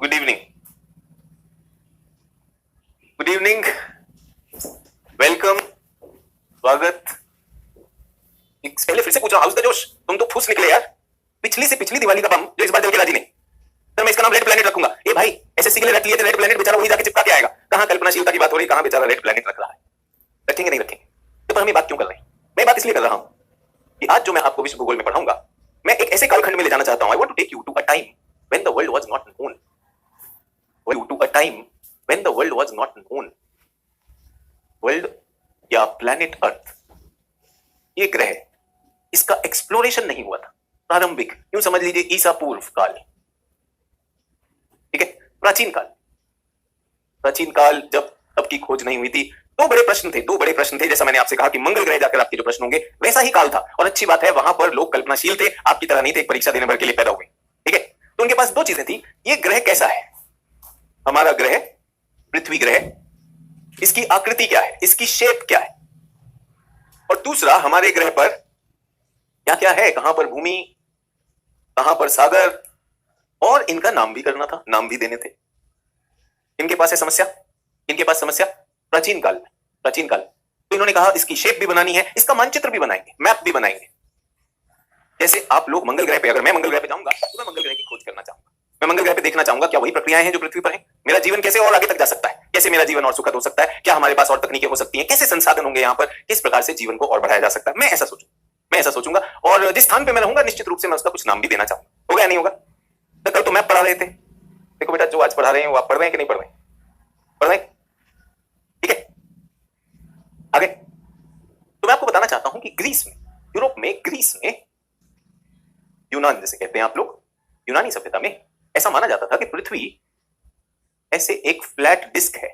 Good evening, good evening, welcome, स्वागत। पहले फिर से पूछ रहा हूं, हाउस द जोश? तुम तो फूस निकले यार। पिछली से पिछली दिवाली का बम जो इस बार जल के राजी नहीं, तो मैं इसका नाम रेड प्लेनेट रखूंगा। ए भाई, एसएससी के लिए रख लिए थे रेड प्लेनेट, बेचारा वही जाके चिपका के आएगा। कहां कल्पनाशीलता की बात हो रही है, कहां बेचारा रेड प्लेनेट रख रहा है। रखेंगे नहीं रखेंगे, तो पर हम ये बात क्यों कर रहे हैं? मैं बात इसलिए कर रहा हूं कि आज जो मैं आपको विश्व भूगोल में पढ़ाऊंगा, मैं एक ऐसे कालखंड में ले जाना चाहता हूं। I want to take you to a time when the world was not known, to a time when the world was not known. World या प्लैनेट अर्थ, ये ग्रह, इसका एक्सप्लोरेशन नहीं हुआ था। प्रारंभिक, यूं समझ लीजिए ईसा पूर्व काल, ठीक है, प्राचीन काल। प्राचीन काल जब तब की खोज नहीं हुई थी, दो बड़े प्रश्न थे। जैसा मैंने आपसे कहा कि मंगल ग्रह जाकर आपके जो प्रश्न होंगे वैसा ही काल था। और अच्छी बात है, वहां पर लोग कल्पनाशील थे, आपकी तरह नहीं थे, एक परीक्षा देने भर के लिए पैदा हुए, ठीक है। तो उनके पास दो चीजें थी, ये ग्रह कैसा है, हमारा ग्रह पृथ्वी ग्रह, इसकी आकृति क्या है, इसकी शेप क्या है, और दूसरा हमारे ग्रह पर क्या क्या है, कहां पर भूमि, कहां पर सागर, और इनका नाम भी करना था, नाम भी देने थे। इनके पास है समस्या, इनके पास समस्या प्राचीन काल। तो इन्होंने कहा इसकी शेप भी बनानी है, इसका मानचित्र भी बनाएंगे, मैप भी बनाएंगे। जैसे आप लोग मंगल ग्रह पे, अगर मैं मंगल ग्रह पे जाऊंगा तो मैं मंगल ग्रह की खोज करना चाहूंगा, मैं मंगल ग्रह पे देखना चाहूंगा क्या वही प्रक्रियाएं हैं जो पृथ्वी पर हैं, मेरा जीवन कैसे और आगे तक जा सकता है, कैसे मेरा जीवन और सुखद हो सकता है, क्या हमारे पास और तकनीकें हो सकती हैं, कैसे संसाधन होंगे यहाँ पर, किस प्रकार से जीवन को और बढ़ाया जा सकता है। मैं ऐसा सोचूंगा, और जिस स्थान पे मैं रहूंगा निश्चित रूप से मैं उसका कुछ नाम भी देना चाहूंगा। होगा या नहीं होगा? तो कल तो मैप पढ़ा रहे थे, देखो बेटा जो आज पढ़ा रहे हैं वो आप पढ़ रहे हैं कि नहीं पढ़ रहे हैं? पढ़ रहे हैं, ठीक है। आगे तो मैं आपको बताना चाहता हूं कि ग्रीस में, यूरोप में, ग्रीस में, यूनान जैसे कहते हैं आप लोग, यूनानी सभ्यता में ऐसा माना जाता था कि पृथ्वी ऐसे एक फ्लैट डिस्क है।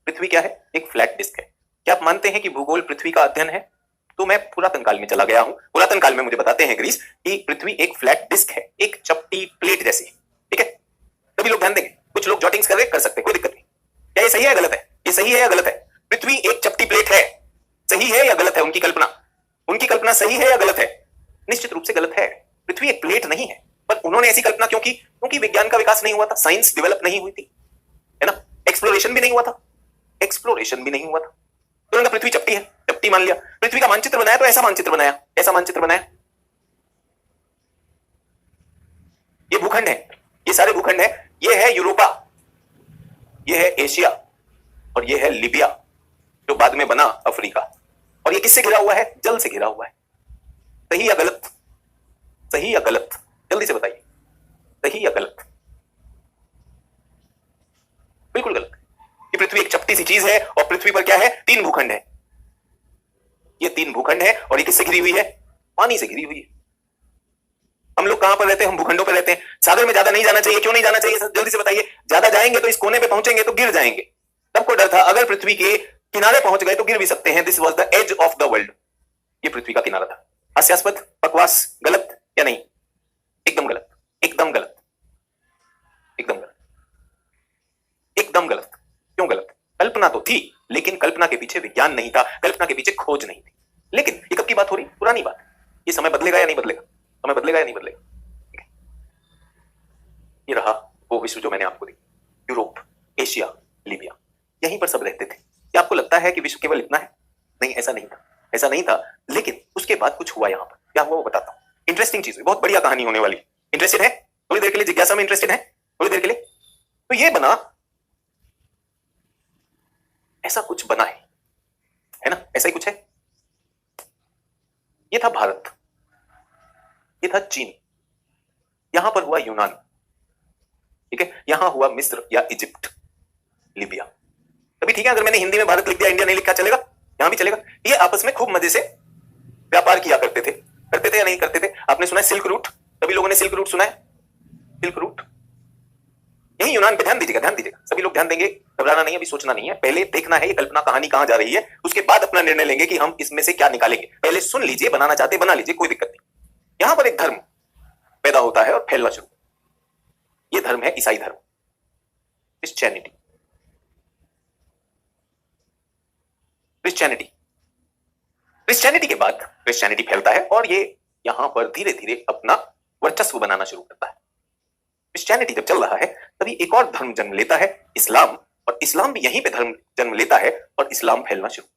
पृथ्वी क्या है? एक फ्लैट डिस्क है। क्या आप मानते हैं कि भूगोल पृथ्वी का अध्ययन है? तो मैं पुरातन काल में चला गया हूं। पुरातन काल में मुझे बताते हैं ग्रीस कि पृथ्वी एक फ्लैट डिस्क है, एक चपटी प्लेट जैसी, ठीक है। सभी लोग ध्यान देंगे, कुछ लोग जॉटिंग्स कर सकते हैं, कोई दिक्कत नहीं। क्या ये सही है या गलत है? ये सही है या गलत है? पृथ्वी एक चपटी प्लेट है, सही है या गलत है? उनकी कल्पना सही है या गलत है? निश्चित रूप से गलत है। पृथ्वी एक प्लेट नहीं है। पर उन्होंने ऐसी कल्पना क्यों की? क्योंकि विज्ञान का विकास नहीं हुआ था, साइंस डेवलप नहीं हुई थी, है ना, एक्सप्लोरेशन भी नहीं हुआ था। तो उन्होंने पृथ्वी चपटी है, चपटी मान लिया। पृथ्वी का मानचित्र बनाया तो ऐसा मानचित्र बनाया, ये भूखंड है, ये सारे भूखंड है। ये है यूरोपा, ये है एशिया, और ये है लीबिया जो बाद में बना अफ्रीका। और ये किससे घिरा हुआ है? जल से घिरा हुआ है। सही या गलत? जल्दी से बताइए, सही या गलत? बिल्कुल गलत। ये पृथ्वी एक चपटी सी चीज है, और पृथ्वी पर क्या है? 3 भूखंड है। ये 3 भूखंड है, और ये किससे घिरी हुई है? पानी से घिरी हुई है। हम लोग कहां पर रहते हैं? हम भूखंडों पर रहते हैं। सागर में ज्यादा नहीं जाना चाहिए, क्यों नहीं जाना चाहिए? जल्दी से बताइए। ज्यादा जाएंगे तो इस कोने पे पहुंचेंगे तो गिर जाएंगे। सबको डर था अगर पृथ्वी के किनारे पहुंच गए तो गिर भी सकते हैं। This was the age of the world. ये पृथ्वी का किनारा था। हास्यास्पद, बकवास, गलत या नहीं? एकदम गलत, एकदम गलत, एकदम गलत, एकदम गलत। क्यों गलत? कल्पना तो थी, लेकिन कल्पना के पीछे विज्ञान नहीं था, कल्पना के पीछे खोज नहीं थी। लेकिन ये कब की बात हो रही? पुरानी बात। ये समय बदलेगा या नहीं बदलेगा? समय बदलेगा या नहीं बदलेगा? ये रहा वो विश्व जो मैंने आपको दी, यूरोप, एशिया, लीबिया, यहीं पर सब रहते थे। क्या आपको लगता है कि विश्व केवल इतना है? नहीं, ऐसा नहीं था। लेकिन उसके बाद कुछ हुआ। यहां पर क्या हुआ वो बताता हूं। इंटरेस्टिंग चीज, बहुत बढ़िया कहानी होने वाली। इंटरेस्टेड है? थोड़ी देर के लिए जिज्ञासा में इंटरेस्टेड है? थोड़ी देर के लिए। तो ये बना, ऐसा कुछ बना है ना, ऐसा ही कुछ है। ये था भारत, ये था चीन, यहां पर हुआ यूनान, ठीक है, यहां हुआ मिस्र या इजिप्ट, लीबिया। तभी ठीक है, अगर मैंने हिंदी में भारत लिख दिया, इंडिया नहीं लिखा, चलेगा? यहां भी चलेगा। ये आपस में खूब मजे से व्यापार किया करते थे या नहीं करते थे? आपने सुना है सिल्क रूट? सभी लोगों ने सिल्क रूट सुना है? सिल्क रूट यही यूनान पे। ध्यान दीजिएगा, सभी लोग ध्यान देंगे, घबराना नहीं है, अभी सोचना नहीं है। पहले देखना है ये कल्पना कहानी कहां जा रही है, उसके बाद अपना निर्णय लेंगे कि हम इसमें से क्या निकालेंगे। पहले सुन लीजिए, बनाना चाहते बना लीजिए, कोई दिक्कत नहीं। यहां पर एक धर्म पैदा होता है और फैलना शुरू। यह धर्म है ईसाई धर्म, क्रिश्चियनिटी। क्रिश्चियनिटी के बाद क्रिश्चियनिटी फैलता है और ये यहां पर धीरे धीरे अपना वर्चस्व बनाना शुरू करता है। क्रिश्चियनिटी जब चल रहा है तभी एक और धर्म जन्म लेता है, इस्लाम, और इस्लाम भी यहीं पे धर्म जन्म लेता है और इस्लाम फैलना शुरू,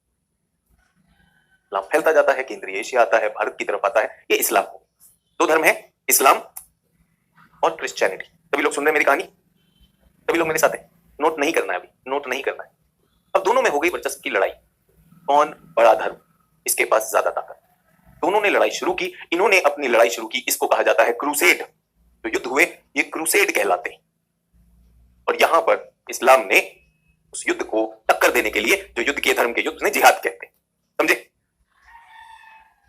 इस्लाम फैलता जाता है, केंद्रीय एशिया आता है, भारत की तरफ आता है, ये इस्लाम हो। दो धर्म है, इस्लाम और क्रिश्चियनिटी। सभी लोग सुन रहे हैं मेरी कहानी? सभी लोग मेरे साथ हैं? नोट नहीं करना है अभी, नोट नहीं करना है। अब दोनों में हो गई वर्चस्व की लड़ाई, कौन बड़ा धर्म, इसके पास ज्यादा ताकत। दोनों ने लड़ाई शुरू की, इन्होंने अपनी लड़ाई शुरू की, इसको कहा जाता है क्रूसेड। जो युद्ध हुए ये क्रूसेड कहलाते हैं। और यहां पर इस्लाम ने उस युद्ध को टक्कर देने के लिए, जो युद्ध के धर्म के युद्ध ने जिहाद कहते हैं, समझे?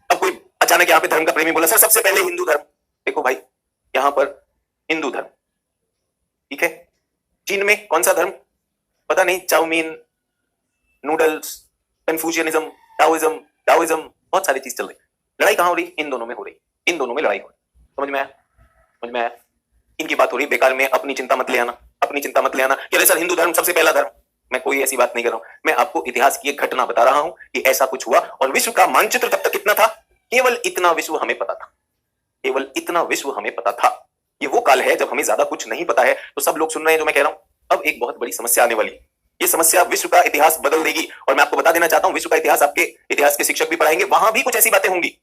अब कोई अचानक यहां पे धर्म का प्रेमी बोला, सर सबसे पहले हिंदू धर्म। देखो भाई, यहां पर हिंदू धर्म, ठीक है। चीन में कौन सा धर्म पता नहीं, चाउमीन, नूडल्स, कन्फ्यूशियनिज्म, टाओइज्म, डाओइज्म, बहुत सारी चीज चल रही। लड़ाई कहां हो रही? इन दोनों में हो रही, इन दोनों में लड़ाई हो रही। समझ में आया? समझ में आया? इनकी बात हो रही, बेकार में अपनी चिंता मत ले आना, अपनी चिंता मत ले आना कि अरे सर हिंदू धर्म सबसे पहला धर्म। मैं कोई ऐसी बात नहीं कर रहा हूं, मैं आपको इतिहास की एक घटना बता रहा हूं कि ऐसा कुछ हुआ। और विश्व का मानचित्र तब तक कितना था? केवल इतना विश्व हमें पता था, केवल इतना विश्व हमें पता था। ये वो काल है जब हमें ज्यादा कुछ नहीं पता है। तो सब लोग सुन रहे हैं जो मैं कह रहा हूं। अब एक बहुत बड़ी समस्या आने वाली है, ये समस्या विश्व का इतिहास बदल देगी। और मैं आपको बता देना चाहता हूं, विश्व का इतिहास आपके इतिहास के शिक्षक भी पढ़ाएंगे, वहां भी कुछ ऐसी बातें होंगी।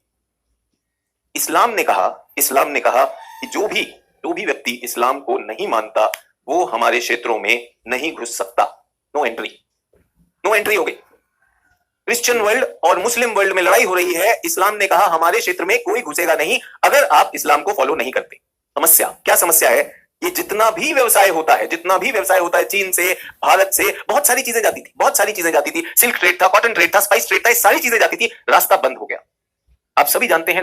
इस्लाम ने कहा कि जो भी व्यक्ति इस्लाम को नहीं मानता वो हमारे क्षेत्रों में नहीं घुस सकता। नो एंट्री, नो एंट्री हो गई। क्रिश्चियन वर्ल्ड और मुस्लिम वर्ल्ड में लड़ाई हो रही है। इस्लाम ने कहा हमारे क्षेत्र में कोई घुसेगा नहीं अगर आप इस्लाम को फॉलो नहीं करते। समस्या क्या? समस्या है ये जितना भी व्यवसाय होता है, चीन से, भारत से बहुत सारी चीजें जाती थी, सिल्क ट्रेड था, कॉटन ट्रेड था, स्पाइस ट्रेड था, ये सारी चीजें जाती थी, रास्ता बंद हो गया। आप सभी जानते हैं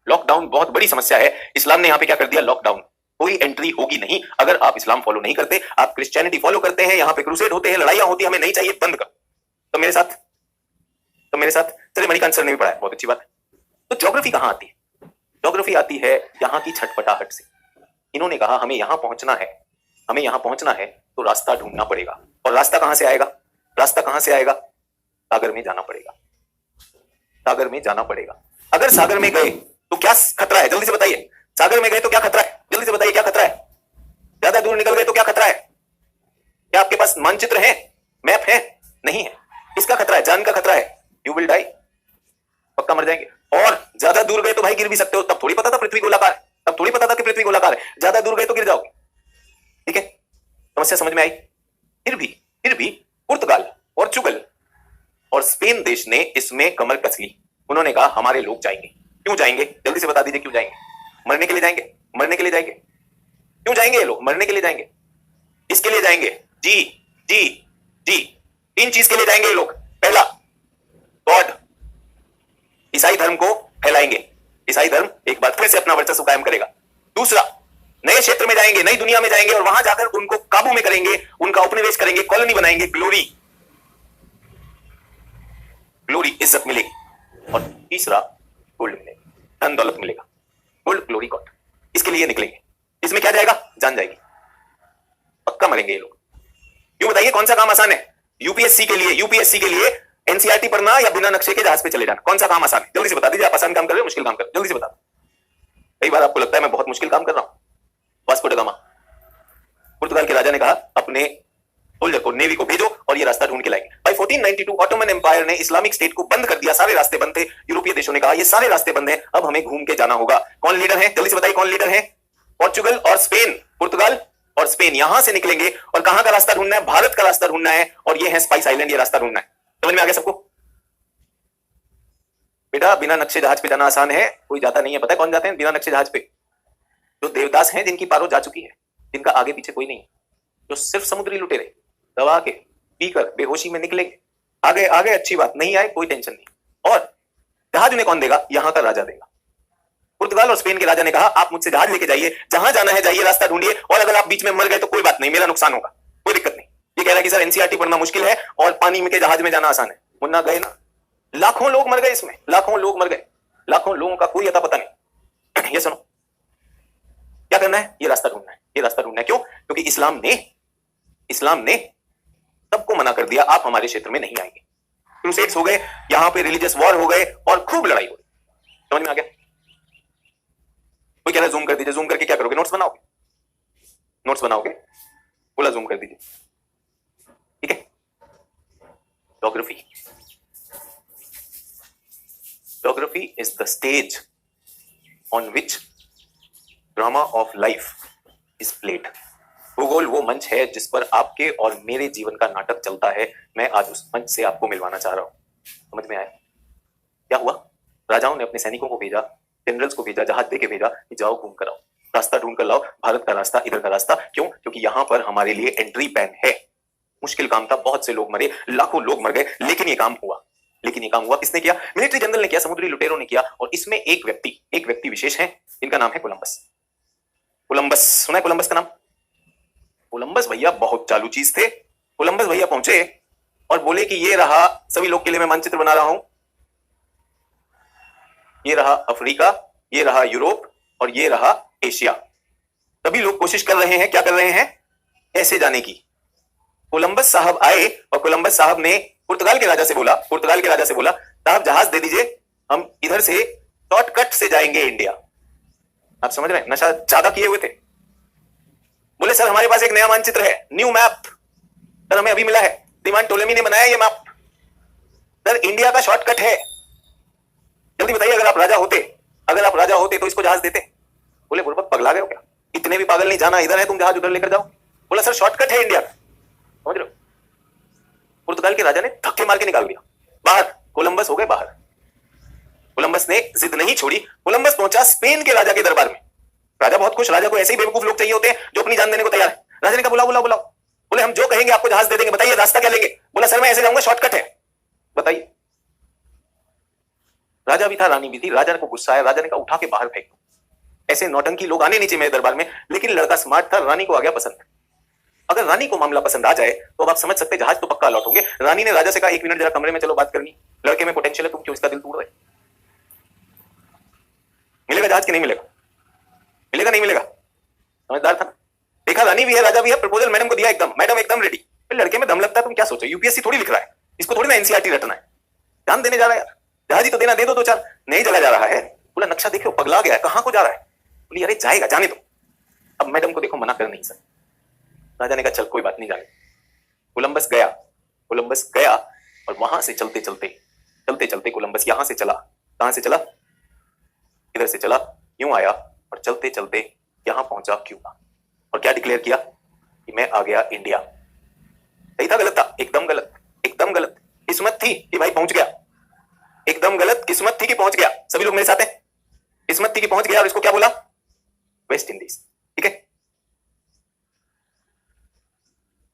लॉकडाउन बहुत बड़ी समस्या है। इस्लाम ने यहां पे क्या कर दिया? लॉकडाउन, कोई एंट्री होगी नहीं अगर आप इस्लाम फॉलो नहीं करते। आप क्रिश्चियनिटी फॉलो करते हैं, यहां पे क्रूसेड होते हैं, लड़ाइयां होती है, हमें नहीं चाहिए, बंद करो। तो मेरे साथ चलिए, मणिकांत सर ने भी पढ़ा है, बहुत अच्छी बात है। तो ज्योग्राफी कहां आती है? ज्योग्राफी आती है यहां की छटपटाहट से। इन्होंने कहा हमें यहां पहुंचना है तो रास्ता ढूंढना पड़ेगा। और रास्ता कहां से आएगा? सागर में जाना पड़ेगा। अगर सागर में गए तो क्या खतरा है? जल्दी से बताइए। सागर में गए तो क्या खतरा है? जल्दी से बताइए, क्या खतरा है? ज्यादा दूर निकल गए तो क्या खतरा है? क्या आपके पास मानचित्र है, मैप है? नहीं है। किसका खतरा है? जान का खतरा है। यू विल डाई, पक्का मर जाएंगे। और ज्यादा दूर गए तो भाई गिर भी सकते हो। तब थोड़ी पता था पृथ्वी गोलाकार है, तब थोड़ी पता था कि पृथ्वी गोलाकार है। ज्यादा दूर गए तो गिर जाओगे। ठीक है, समस्या समझ में आई? फिर भी पोर्चुगल और स्पेन देश ने इसमें कमर कस ली। उन्होंने कहा हमारे लोग जाएंगे। क्यों जाएंगे? जल्दी से बता दीजिए, क्यों जाएंगे? मरने के लिए जाएंगे? क्यों जाएंगे ये लोग? मरने के लिए जाएंगे। इसके लिए जाएंगे, जी 3 चीज के लिए जाएंगे ये लोग। पहला, गॉड, ईसाई धर्म को फैलाएंगे। ईसाई धर्म एक बार फिर से अपना वर्चस्व कायम करेगा। दूसरा, नए क्षेत्र में जाएंगे, नई दुनिया में जाएंगे और वहां जाकर उनको काबू में करेंगे, उनका उपनिवेश करेंगे, कॉलोनी बनाएंगे। ग्लोरी, इज्जत मिलेगी। और तीसरा, गोल्ड मिलेगा, धन दौलत मिलेगा। गोल्ड, ग्लोरी, गॉड, इसके लिए निकलेंगे। इसमें क्या जाएगा? जान जाएगी, पक्का मरेंगे ये लोग। क्यों बताइए, कौन सा काम आसान है? यूपीएससी के लिए एनसीईआरटी पढ़ना या बिना नक्शे के जहाज पे चले जाना, कौन सा काम आसान है? जल्दी से बता दीजिए। आप आसान काम कर रहे हो, मुश्किल काम कर रहे हो? जल्दी से बता। कई बार आपको लगता है मैं बहुत मुश्किल काम कर रहा हूं। वास्को ड गामा, पुर्तगाल के राजा ने कहा अपने सोल्जर को, नेवी को भेजो और ये रास्ता ढूंढ के लाएंगे। भाई 1492 ऑटोमन एम्पायर ने इस्लामिक स्टेट को बंद कर दिया, सारे रास्ते बंद थे। यूरोपीय देशों ने कहा ये सारे रास्ते बंद हैं, अब हमें घूम के जाना होगा। कौन लीडर है? जल्दी से बताइए, कौन लीडर है? पोर्चुगल और स्पेन, पुर्तगाल और स्पेन यहां से निकलेंगे और कहां का रास्ता ढूंढना है? भारत का रास्ता ढूंढना है। और ये है स्पाइस आइलैंड, ये रास्ता ढूंढना है। समझ में आ गया सबको? बेटा बिना नक्शे जहाज पे जाना आसान है, कोई जाता नहीं है। पता है कौन जाते हैं बिना नक्शे जहाज पे? जो देवदास हैं, जिनकी पारो जा चुकी है, जिनका आगे पीछे कोई नहीं, जो सिर्फ समुद्री लुटेरे दबा के पीकर बेहोशी में निकलेंगे। आगे अच्छी बात, नहीं आए कोई टेंशन नहीं। और जहाज उन्हें कौन देगा? यहां का राजा देगा। पुर्तगाल और स्पेन के राजा ने कहा आप मुझसे जहाज लेके जाइए, जहां जाना है जाइए, रास्ता ढूंढिए, और अगर आप बीच में मर गए तो कोई बात नहीं, मेरा नुकसान होगा, कोई दिक्कत नहीं। ये कह रहा है कि सर एनसीईआरटी पढ़ना मुश्किल है और पानी में के जहाज में जाना आसान है। मुन्ना गए ना, लाखों लोग मर गए इसमें, लाखों लोग मर गए, लाखों लोगों का कोई अता पता नहीं। ये सुनो, क्या करना है? ये रास्ता ढूंढना है, ये रास्ता ढूंढना है। क्यों? क्योंकि इस्लाम ने सबको मना कर दिया, आप हमारे क्षेत्र में नहीं आएंगे। क्रूसेड्स हो गए, यहां पे रिलीजियस वॉर हो गए और खूब लड़ाई हो गई। समझ में आ गया? कोई कह रहा है जूम कर दीजिए। जूम करके क्या करोगे? नोट्स बनाओगे? नोट्स बनाओगे, बोला जूम कर दीजिए, ठीक है। Geography, geography is the stage on which drama of life is played. भूगोल वो मंच है जिस पर आपके और मेरे जीवन का नाटक चलता है। मैं आज उस मंच से आपको मिलवाना चाह रहा हूं। समझ में आया क्या हुआ? राजाओं ने अपने सैनिकों को भेजा, जनरल्स को भेजा, जहाज दे के भेजा कि जाओ घूम कर आओ, रास्ता ढूंढ कर लाओ, भारत का रास्ता, इधर का रास्ता। क्यों? क्योंकि यहां पर हमारे लिए एंट्री बैन है। मुश्किल काम था, बहुत से लोग मरे, लाखों लोग मर गए, लेकिन ये काम हुआ। लेकिन ये काम हुआ किसने किया? मिलिट्री जनरल ने किया, समुद्री लुटेरों ने किया। और इसमें एक व्यक्ति विशेष है, इनका नाम है कोलंबस। कोलंबस सुना है? कोलंबस का नाम? कोलंबस भैया बहुत चालू चीज थे। कोलंबस भैया पहुंचे और बोले कि ये रहा, सभी लोग के लिए मैं मानचित्र बना रहा हूं, ये रहा अफ्रीका, ये रहा यूरोप और ये रहा एशिया। सभी लोग कोशिश कर रहे हैं, क्या कर रहे हैं? ऐसे जाने की। कोलंबस साहब आए और कोलंबस साहब ने पुर्तगाल के राजा से बोला, साहब जहाज दे दीजिए, हम इधर से शॉर्टकट से जाएंगे इंडिया। आप समझ रहे हैं? नशा ज्यादा किए हुए थे। बोले सर हमारे पास एक नया मानचित्र है, न्यू मैप सर, हमें अभी मिला है, श्रीमान टोलेमी ने बनाया ये मैप सर, इंडिया का शॉर्टकट है, जल्दी बताइए। अगर आप राजा होते तो इसको जहाज देते? बोले बुड़बक पगला गए हो क्या? इतने भी पागल नहीं, जाना इधर है, तुम जहाज उधर लेकर जाओ। बोला सर शॉर्टकट है इंडिया का। समझ रहे हो? पुर्तगाल के राजा ने धक्के मार के निकाल दिया बाहर। कोलंबस हो गए बाहर। कोलंबस ने जिद नहीं छोड़ी, कोलंबस पहुंचा स्पेन के राजा के दरबार में। राजा बहुत खुश, राजा को ऐसे ही बेवकूफ लोग चाहिए होते हैं जो अपनी जान देने को तैयार है। राजा ने कहा बुलाओ। बोले हम जो कहेंगे आपको जहाज दे देंगे, बताइए रास्ता क्या लेंगे? बोला सर मैं ऐसे जाऊंगा, शॉर्टकट है, बताइए। राजा भी था, रानी भी थी। राजा को गुस्सा आया, राजा ने कहा उठा के बाहर फेंक दो। ऐसे नौटंकी लोग आने नीचे मेरे दरबार में, लेकिन लड़का स्मार्ट था, रानी को आ गया पसंद। अगर रानी को मामला पसंद आ जाए तो अब आप समझ सकते जहाज तो पक्का लौटोगे। रानी ने राजा से कहा 1 मिनट जरा कमरे में चलो, बात करनी, लड़के में पोटेंशियल है, तुम क्यों इसका दिल तोड़ रहे? मिलेगा जहाज कि नहीं मिलेगा? मिलेगा नहीं मिलेगा? समझदार था। देखा रानी भी है, राजा भी है, प्रपोजल मैडम को दिया, एकदम मैडम एकदम रेडी। लड़के में दम लगता है, तुम क्या सोचो? यूपीएससी थोड़ी लिख रहा है, इसको थोड़ी ना एनसीईआरटी रटना है। जान देने जा रहा है यार, जहाज ही तो देना, दे दो 2-4। नहीं चला जा रहा है। बोला नक्शा देखो, पगला गया है, कहां को जा रहा है? बोली अरे जाएगा, जाने दो। अब मैडम को देखो, मना कर नहीं सकते। राजा ने कहा चल कोई बात नहीं, जाने। कोलंबस गया और वहां से चलते चलते कोलंबस यहां से चला। कहां से चला? इधर से चला, यूं आया और चलते चलते यहां पहुंचा क्यूबा। और क्या डिक्लेयर किया कि मैं आ गया इंडिया। सही था गलत था? एकदम गलत। किस्मत थी कि भाई पहुंच गया, एकदम गलत। किस्मत थी कि पहुंच गया। सभी लोग मेरे साथ हैं? किस्मत थी कि पहुंच गया। और इसको क्या बोला? West Indies. ठीक है,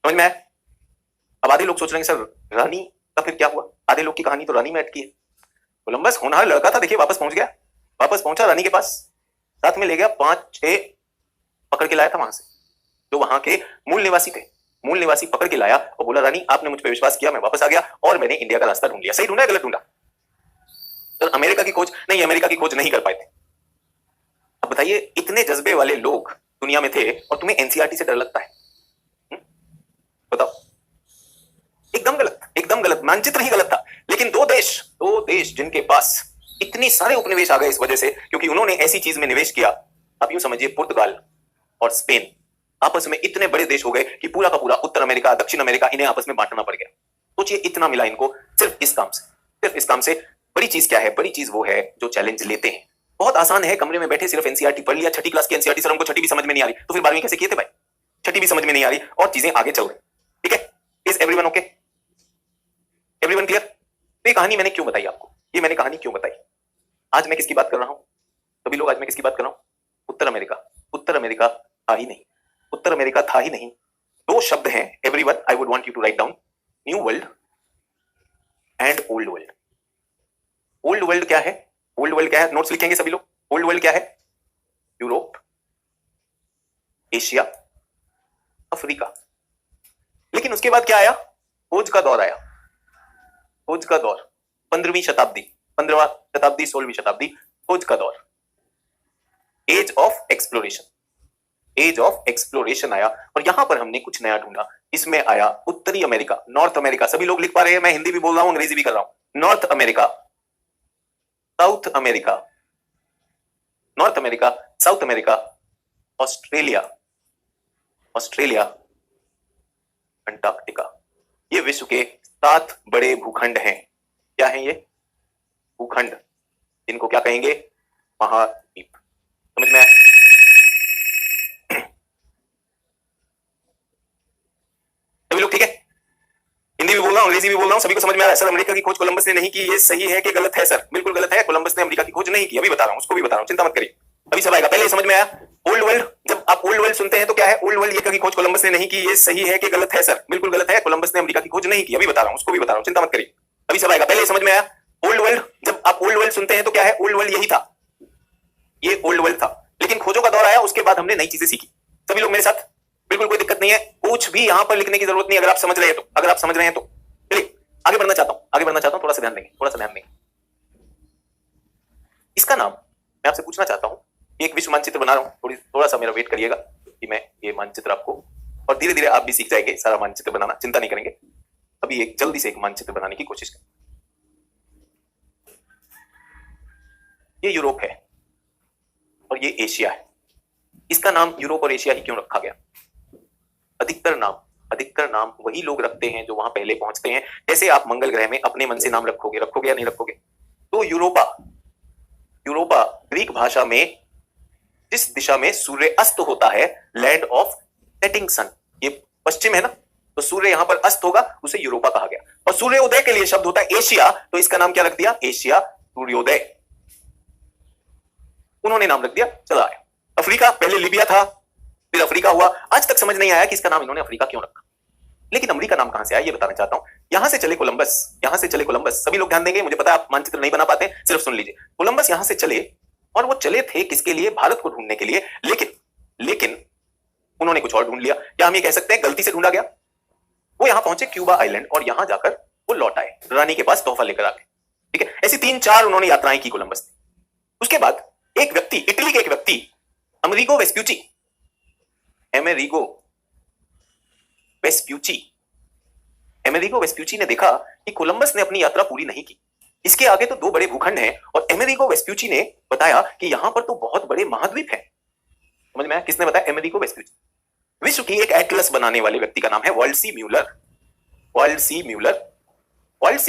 समझ में आया? अब आधे लोग सोच रहे हैं सर रानी का फिर क्या हुआ? आधे लोग की कहानी तो रानी में अटकी है। कोलंबस होनहार लड़का था, देखिए वापस पहुंचा रानी के पास, साथ में ले गया 5-6 पकड़ के लाया था वहां से, जो वहां के मूल निवासी थे। मूल निवासी पकड़ के लाया और बोला रानी आपने मुझ पर विश्वास किया, मैं वापस आ गया और मैंने इंडिया का रास्ता ढूंढ लिया। सही ढूंढा है गलत ढूंढा? तो अमेरिका की खोज नहीं कर पाए थे। अब बताइए इतने जज्बे वाले लोग दुनिया में थे और तुम्हें एनसीईआरटी से डर लगता है? बताओ। एकदम गलत। मानचित्र ही गलत था। लेकिन दो देश जिनके पास इतनी सारे उपनिवेश आ गए इस वजह से, क्योंकि उन्होंने ऐसी चीज में निवेश किया। अब यूं समझिए पुर्तगाल और स्पेन आपस में इतने बड़े देश हो गए कि पूरा का पूरा उत्तर अमेरिका, दक्षिण अमेरिका इन्हें आपस में बांटना पड़ गया। सोचिए इतना मिला इनको सिर्फ इस काम से। बड़ी चीज क्या है? बड़ी चीज वो है जो चैलेंज लेते हैं। बहुत आसान है, कमरे में बैठे सिर्फ एनसीईआरटी पढ़ लिया, 6ठी क्लास की एनसीईआरटी। सर हमको 6ठी भी समझ में नहीं आ रही, तो फिर 12वीं कैसे किए थे भाई? 6ठी भी समझ में नहीं आ रही और चीजें आगे चल रही। ठीक है, is everyone okay? Everyone clear? तो ये कहानी मैंने क्यों बताई आपको? ये मैंने कहानी क्यों बताई? आज मैं किसकी बात कर रहा हूं? सभी लोग, आज मैं किसकी बात कर रहा हूं? उत्तर अमेरिका था ही नहीं। दो शब्द हैं everyone, I would want you to write down, new world and old world. Old world क्या है? नोट्स लिखेंगे सभी लोग। ओल्ड वर्ल्ड क्या है? Europe, Asia, Africa. लेकिन उसके बाद क्या आया? खोज का दौर आया। 15वीं शताब्दी, 16वीं शताब्दी, खोज का दौर, एज ऑफ एक्सप्लोरेशन आया। और यहां पर हमने कुछ नया ढूंढा। इसमें आया उत्तरी अमेरिका, नॉर्थ अमेरिका। सभी लोग लिख पा रहे हैं? मैं हिंदी भी बोल रहा हूं, अंग्रेजी भी कर रहा हूं। North America, south America, Australia, Australia, Antarctica. ये विश्व के 7 बड़े भूखंड हैं। क्या हैं ये भूखंड? इनको क्या कहेंगे? महाद्वीप। समझ में आया? सभी लोग ठीक है? हिंदी भी बोल रहा हूं, अंग्रेजी भी बोल रहा हूं, सभी को समझ में आ रहा है? सर अमेरिका की खोज कोलंबस ने नहीं की, ये सही है कि गलत है? सर बिल्कुल गलत है, कोलंबस ने अमेरिका की खोज नहीं की। अभी बता रहा हूं, उसको भी बता रहा हूं, चिंता मत करिए, अभी सब आएगा। पहले समझ में आया? ओल्ड वर्ल्ड, जब आप ओल्ड वर्ल्ड सुनते हैं तो क्या है? ओल्ड वर्ल्ड ये की खोज कोलंबस ने नहीं की, ये सही है कि गलत है? सर बिल्कुल गलत है, कोलंबस ने अमेरिका की खोज नहीं की। अभी बता रहा हूं, उसको भी बता रहा हूं, चिंता मत करिए, अभी सब आएगा। पहले समझ में आया? ओल्ड वर्ल्ड, जब आप ओल्ड वर्ल्ड सुनते हैं तो क्या है? ओल्ड वर्ल्ड यही था, ये ओल्ड वर्ल्ड था, लेकिन खोजों का दौर आया, उसके बाद हमने नई चीजें सीखी। सभी लोग मेरे साथ? बिल्कुल कोई दिक्कत नहीं है, कुछ भी यहां पर लिखने की जरूरत नहीं, अगर आप समझ रहे हैं तो। अगर आप समझ रहे हैं तो चलिए आगे बढ़ना चाहता हूं, थोड़ा सा ध्यान देंगे, थोड़ा सा ध्यान देंगे। इसका नाम मैं आपसे पूछना चाहता हूं, एक विश्व मानचित्र बना रहा हूं, थोड़ा सा मेरा वेट करिएगा कि मैं ये मानचित्र आपको, और धीरे धीरे आप भी सीख जाएंगे सारा मानचित्र बनाना, चिंता नहीं करेंगे। अभी एक जल्दी से एक मानचित्र बनाने की कोशिश करें। ये यूरोप है और ये एशिया है। इसका नाम यूरोप और एशिया ही क्यों रखा गया? अधिकतर नाम वही लोग रखते हैं जो वहां पहले पहुंचते हैं। जैसे आप मंगल ग्रह में अपने मन से नाम रखोगे या नहीं रखोगे? तो यूरोपा ग्रीक भाषा में जिस दिशा में सूर्य अस्त होता है, लैंड ऑफ सेटिंग सन, ये पश्चिम है ना, तो सूर्य यहां पर अस्त होगा, उसे यूरोपा कहा गया। और सूर्योदय के लिए शब्द होता है एशिया, तो इसका नाम क्या रख दिया? एशिया सूर्योदय, उन्होंने नाम रख दिया, चला आया। अफ्रीका, पहले लीबिया था, फिर अफ्रीका हुआ। आज तक समझ नहीं आया कि इसका नाम इन्होंने अफ्रीका क्यों रखा, लेकिन अमेरिका नाम कहां से आया ये बताना चाहता हूं। यहां से चले कोलंबस, सभी लोग ध्यान देंगे, मुझे पता है आप मानचित्र नहीं बना पाते, सिर्फ सुन लीजिए। कोलंबस यहां से चले, और वो चले थे किसके लिए? भारत को ढूंढने के लिए, लेकिन उन्होंने कुछ और ढूंढ लिया। क्या हम ये कह सकते हैं गलती से ढूंढा गया? वो यहां पहुंचे क्यूबा आइलैंड, और यहां जाकर वो लौट आए, रानी के पास तोहफा लेकर आके। ठीक है, ऐसी 3-4 उन्होंने यात्राएं की कोलंबस ने। उसके बाद एक व्यक्ति, इटली के एक व्यक्ति, अमेरिगो वेस्प्यूची ने देखा कि कोलंबस ने अपनी यात्रा पूरी नहीं की। इसके आगे तो 2 बड़े भूखंड हैं, और अमेरिगो वेस्प्यूची ने बताया कि यहां पर तो बहुत बड़े महाद्वीप हैं। समझ में आया? किसने बताया? अमेरिगो वेस्प्यूची। विश्व की एक एटलस बनाने वाले व्यक्ति का नाम है वर्ल्ड सी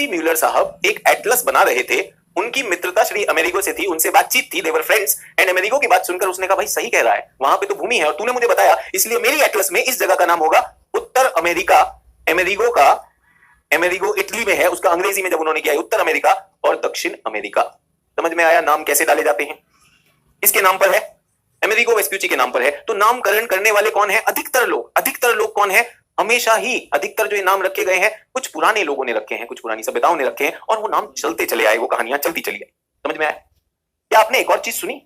म्यूलर साहब एक एटलस बना रहे थे। उनकी मित्रता श्री अमेरिगो से थी, उनसे बातचीत थी, देवर फ्रेंड्स, एंड अमेरिगो की बात सुनकर उसने कहा भाई सही कह रहा है, वहां पे तो भूमि है और तूने मुझे बताया, इसलिए मेरी एटलस में इस जगह का नाम होगा उत्तर अमेरिका। अमेरिगो इटली में है, उसका अंग्रेजी में जब उन्होंने किया उत्तर अमेरिका और दक्षिण अमेरिका। समझ में आया नाम कैसे डाले जाते हैं? इसके नाम पर है, अमेरिगो वेस्प्यूची के नाम पर है। तो नामकरण करने वाले कौन है? अधिकतर लोग कौन है? हमेशा ही अधिकतर जो नाम रखे गए हैं, कुछ पुराने लोगों ने रखे हैं, कुछ पुरानी सभ्यताओं ने रखे हैं, और वो नाम चलते चले आए, वो कहानियां चलती चली आई। समझ में आया? क्या आपने एक और चीज सुनी?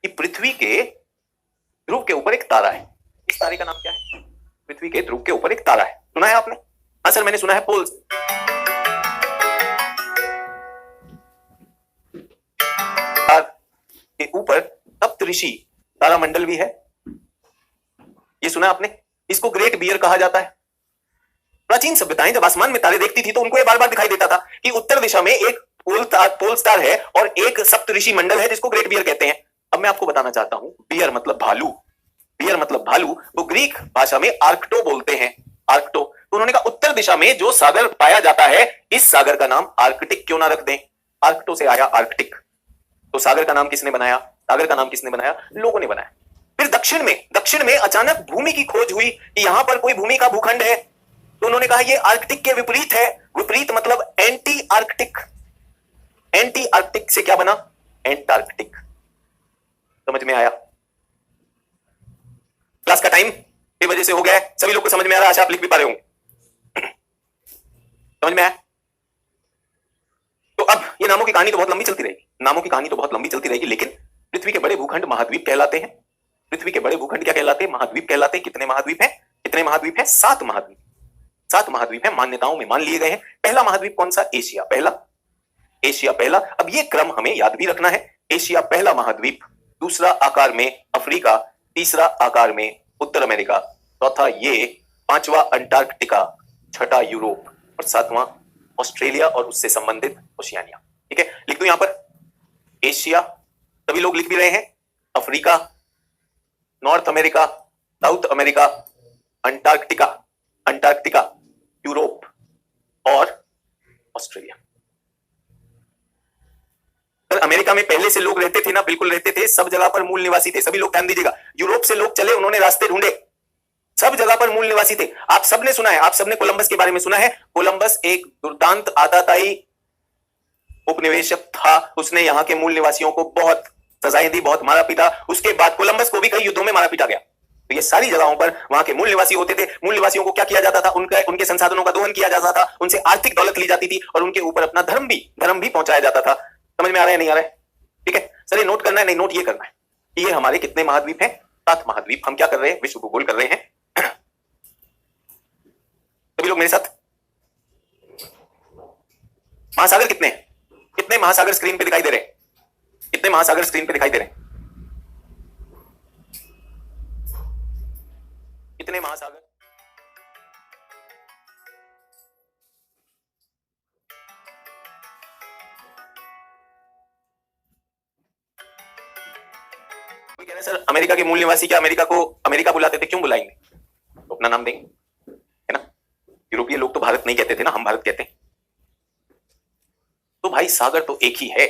कि पृथ्वी के ध्रुव के ऊपर एक तारा है। इस तारे का नाम क्या है? पृथ्वी के ध्रुव के ऊपर एक तारा है। सुना है आपने? हाँ सर मैंने सुना है, पोल्स। के ऊपर सप्तऋषि तारामंडल भी है, ये सुना आपने? इसको ग्रेट बियर कहा जाता है। प्राचीन सभ्यताएं जब आसमान में तारे देखती थी तो उनको ये बार बार दिखाई देता था कि उत्तर दिशा में एक पोल स्टार है और एक सप्तऋषि मंडल है जिसको ग्रेट बियर कहते हैं। अब मैं आपको बताना चाहता हूं, बियर मतलब भालू, वो ग्रीक भाषा में आर्क्टो बोलते हैं, आर्क्टो। तो उन्होंने कहा उत्तर दिशा में जो सागर पाया जाता है, इस सागर का नाम आर्कटिक क्यों ना रख दें? आर्क्टो से आया आर्कटिक। तो सागर का नाम किसने बनाया? लोगों ने बनाया। फिर दक्षिण में अचानक भूमि की खोज हुई कि यहां पर कोई भूमि का भूखंड है, तो उन्होंने कहा ये आर्कटिक के विपरीत है। विपरीत मतलब एंटी आर्कटिक से क्या बना? एंटार्कटिक। समझ में आया? क्लास का टाइम की वजह से हो गया है, सभी लोग को समझ में आ रहा है, आशा आप लिख भी पा रहे होंगे। समझ में आया? तो अब ये नामों की कहानी तो बहुत लंबी चलती रहेगी, लेकिन पृथ्वी के बड़े भूखंड महाद्वीप कहलाते हैं। पृथ्वी के बड़े भूखंड क्या कहलाते हैं? महाद्वीप कहलाते हैं। कितने महाद्वीप हैं? 7 महाद्वीप हैं, मान्यताओं में मान लिए गए हैं। पहला महाद्वीप कौन सा? एशिया पहला। अब ये क्रम हमें याद भी रखना है। एशिया पहला महाद्वीप, दूसरा आकार में अफ्रीका, तीसरा आकार में उत्तर अमेरिका, चौथा ये, पांचवा अंटार्कटिका, छठा यूरोप और सातवां ऑस्ट्रेलिया और उससे संबंधित ओशियानिया। ठीक है, लिख दो यहां पर एशिया, सभी लोग लिख भी रहे हैं, Africa, north America, south America, Antarctica, Antarctica, Europe और ऑस्ट्रेलिया। अमेरिका में पहले से लोग रहते थे ना, बिल्कुल रहते थे, सब जगह पर मूल निवासी थे। सभी लोग ध्यान दीजिएगा, यूरोप से लोग चले, उन्होंने रास्ते ढूंढे, सब जगह पर मूल निवासी थे। आप सबने सुना है, आप सबने कोलंबस के बारे में सुना है। कोलंबस एक दुर्दांत आताताई उपनिवेशक था, उसने यहाँ के मूल निवासियों को बहुत सजाएं दी, बहुत मारा पीटा। उसके बाद कोलंबस को भी कई युद्धों में मारा पीटा गया। तो ये सारी जगहों पर वहां के मूल निवासी होते थे। मूल निवासियों को क्या किया जाता था? उनके संसाधनों का दोहन किया जाता था, उनसे आर्थिक दौलत ली जाती थी और उनके ऊपर अपना धर्म भी पहुंचाया जाता था। समझ में आ रहा है नहीं आ रहा है? ठीक है सर, ये नोट करना है, नहीं नोट ये करना है कि ये हमारे कितने महाद्वीप हैं? 7 महाद्वीप। हम क्या कर रहे हैं? विश्व भूगोल कर रहे हैं। सभी लोग मेरे साथ। महासागर कितने हैं? कितने महासागर स्क्रीन पे दिखाई दे रहे हैं? कितने महासागर स्क्रीन पे दिखाई दे रहे हैं? कितने महासागर? कोई कह रहे सर अमेरिका के मूल निवासी क्या अमेरिका को अमेरिका बुलाते थे? क्यों बुलाएंगे? तो अपना नाम देंगे, है ना? यूरोपीय लोग तो भारत नहीं कहते थे ना, हम भारत कहते हैं। तो भाई सागर तो एक ही है।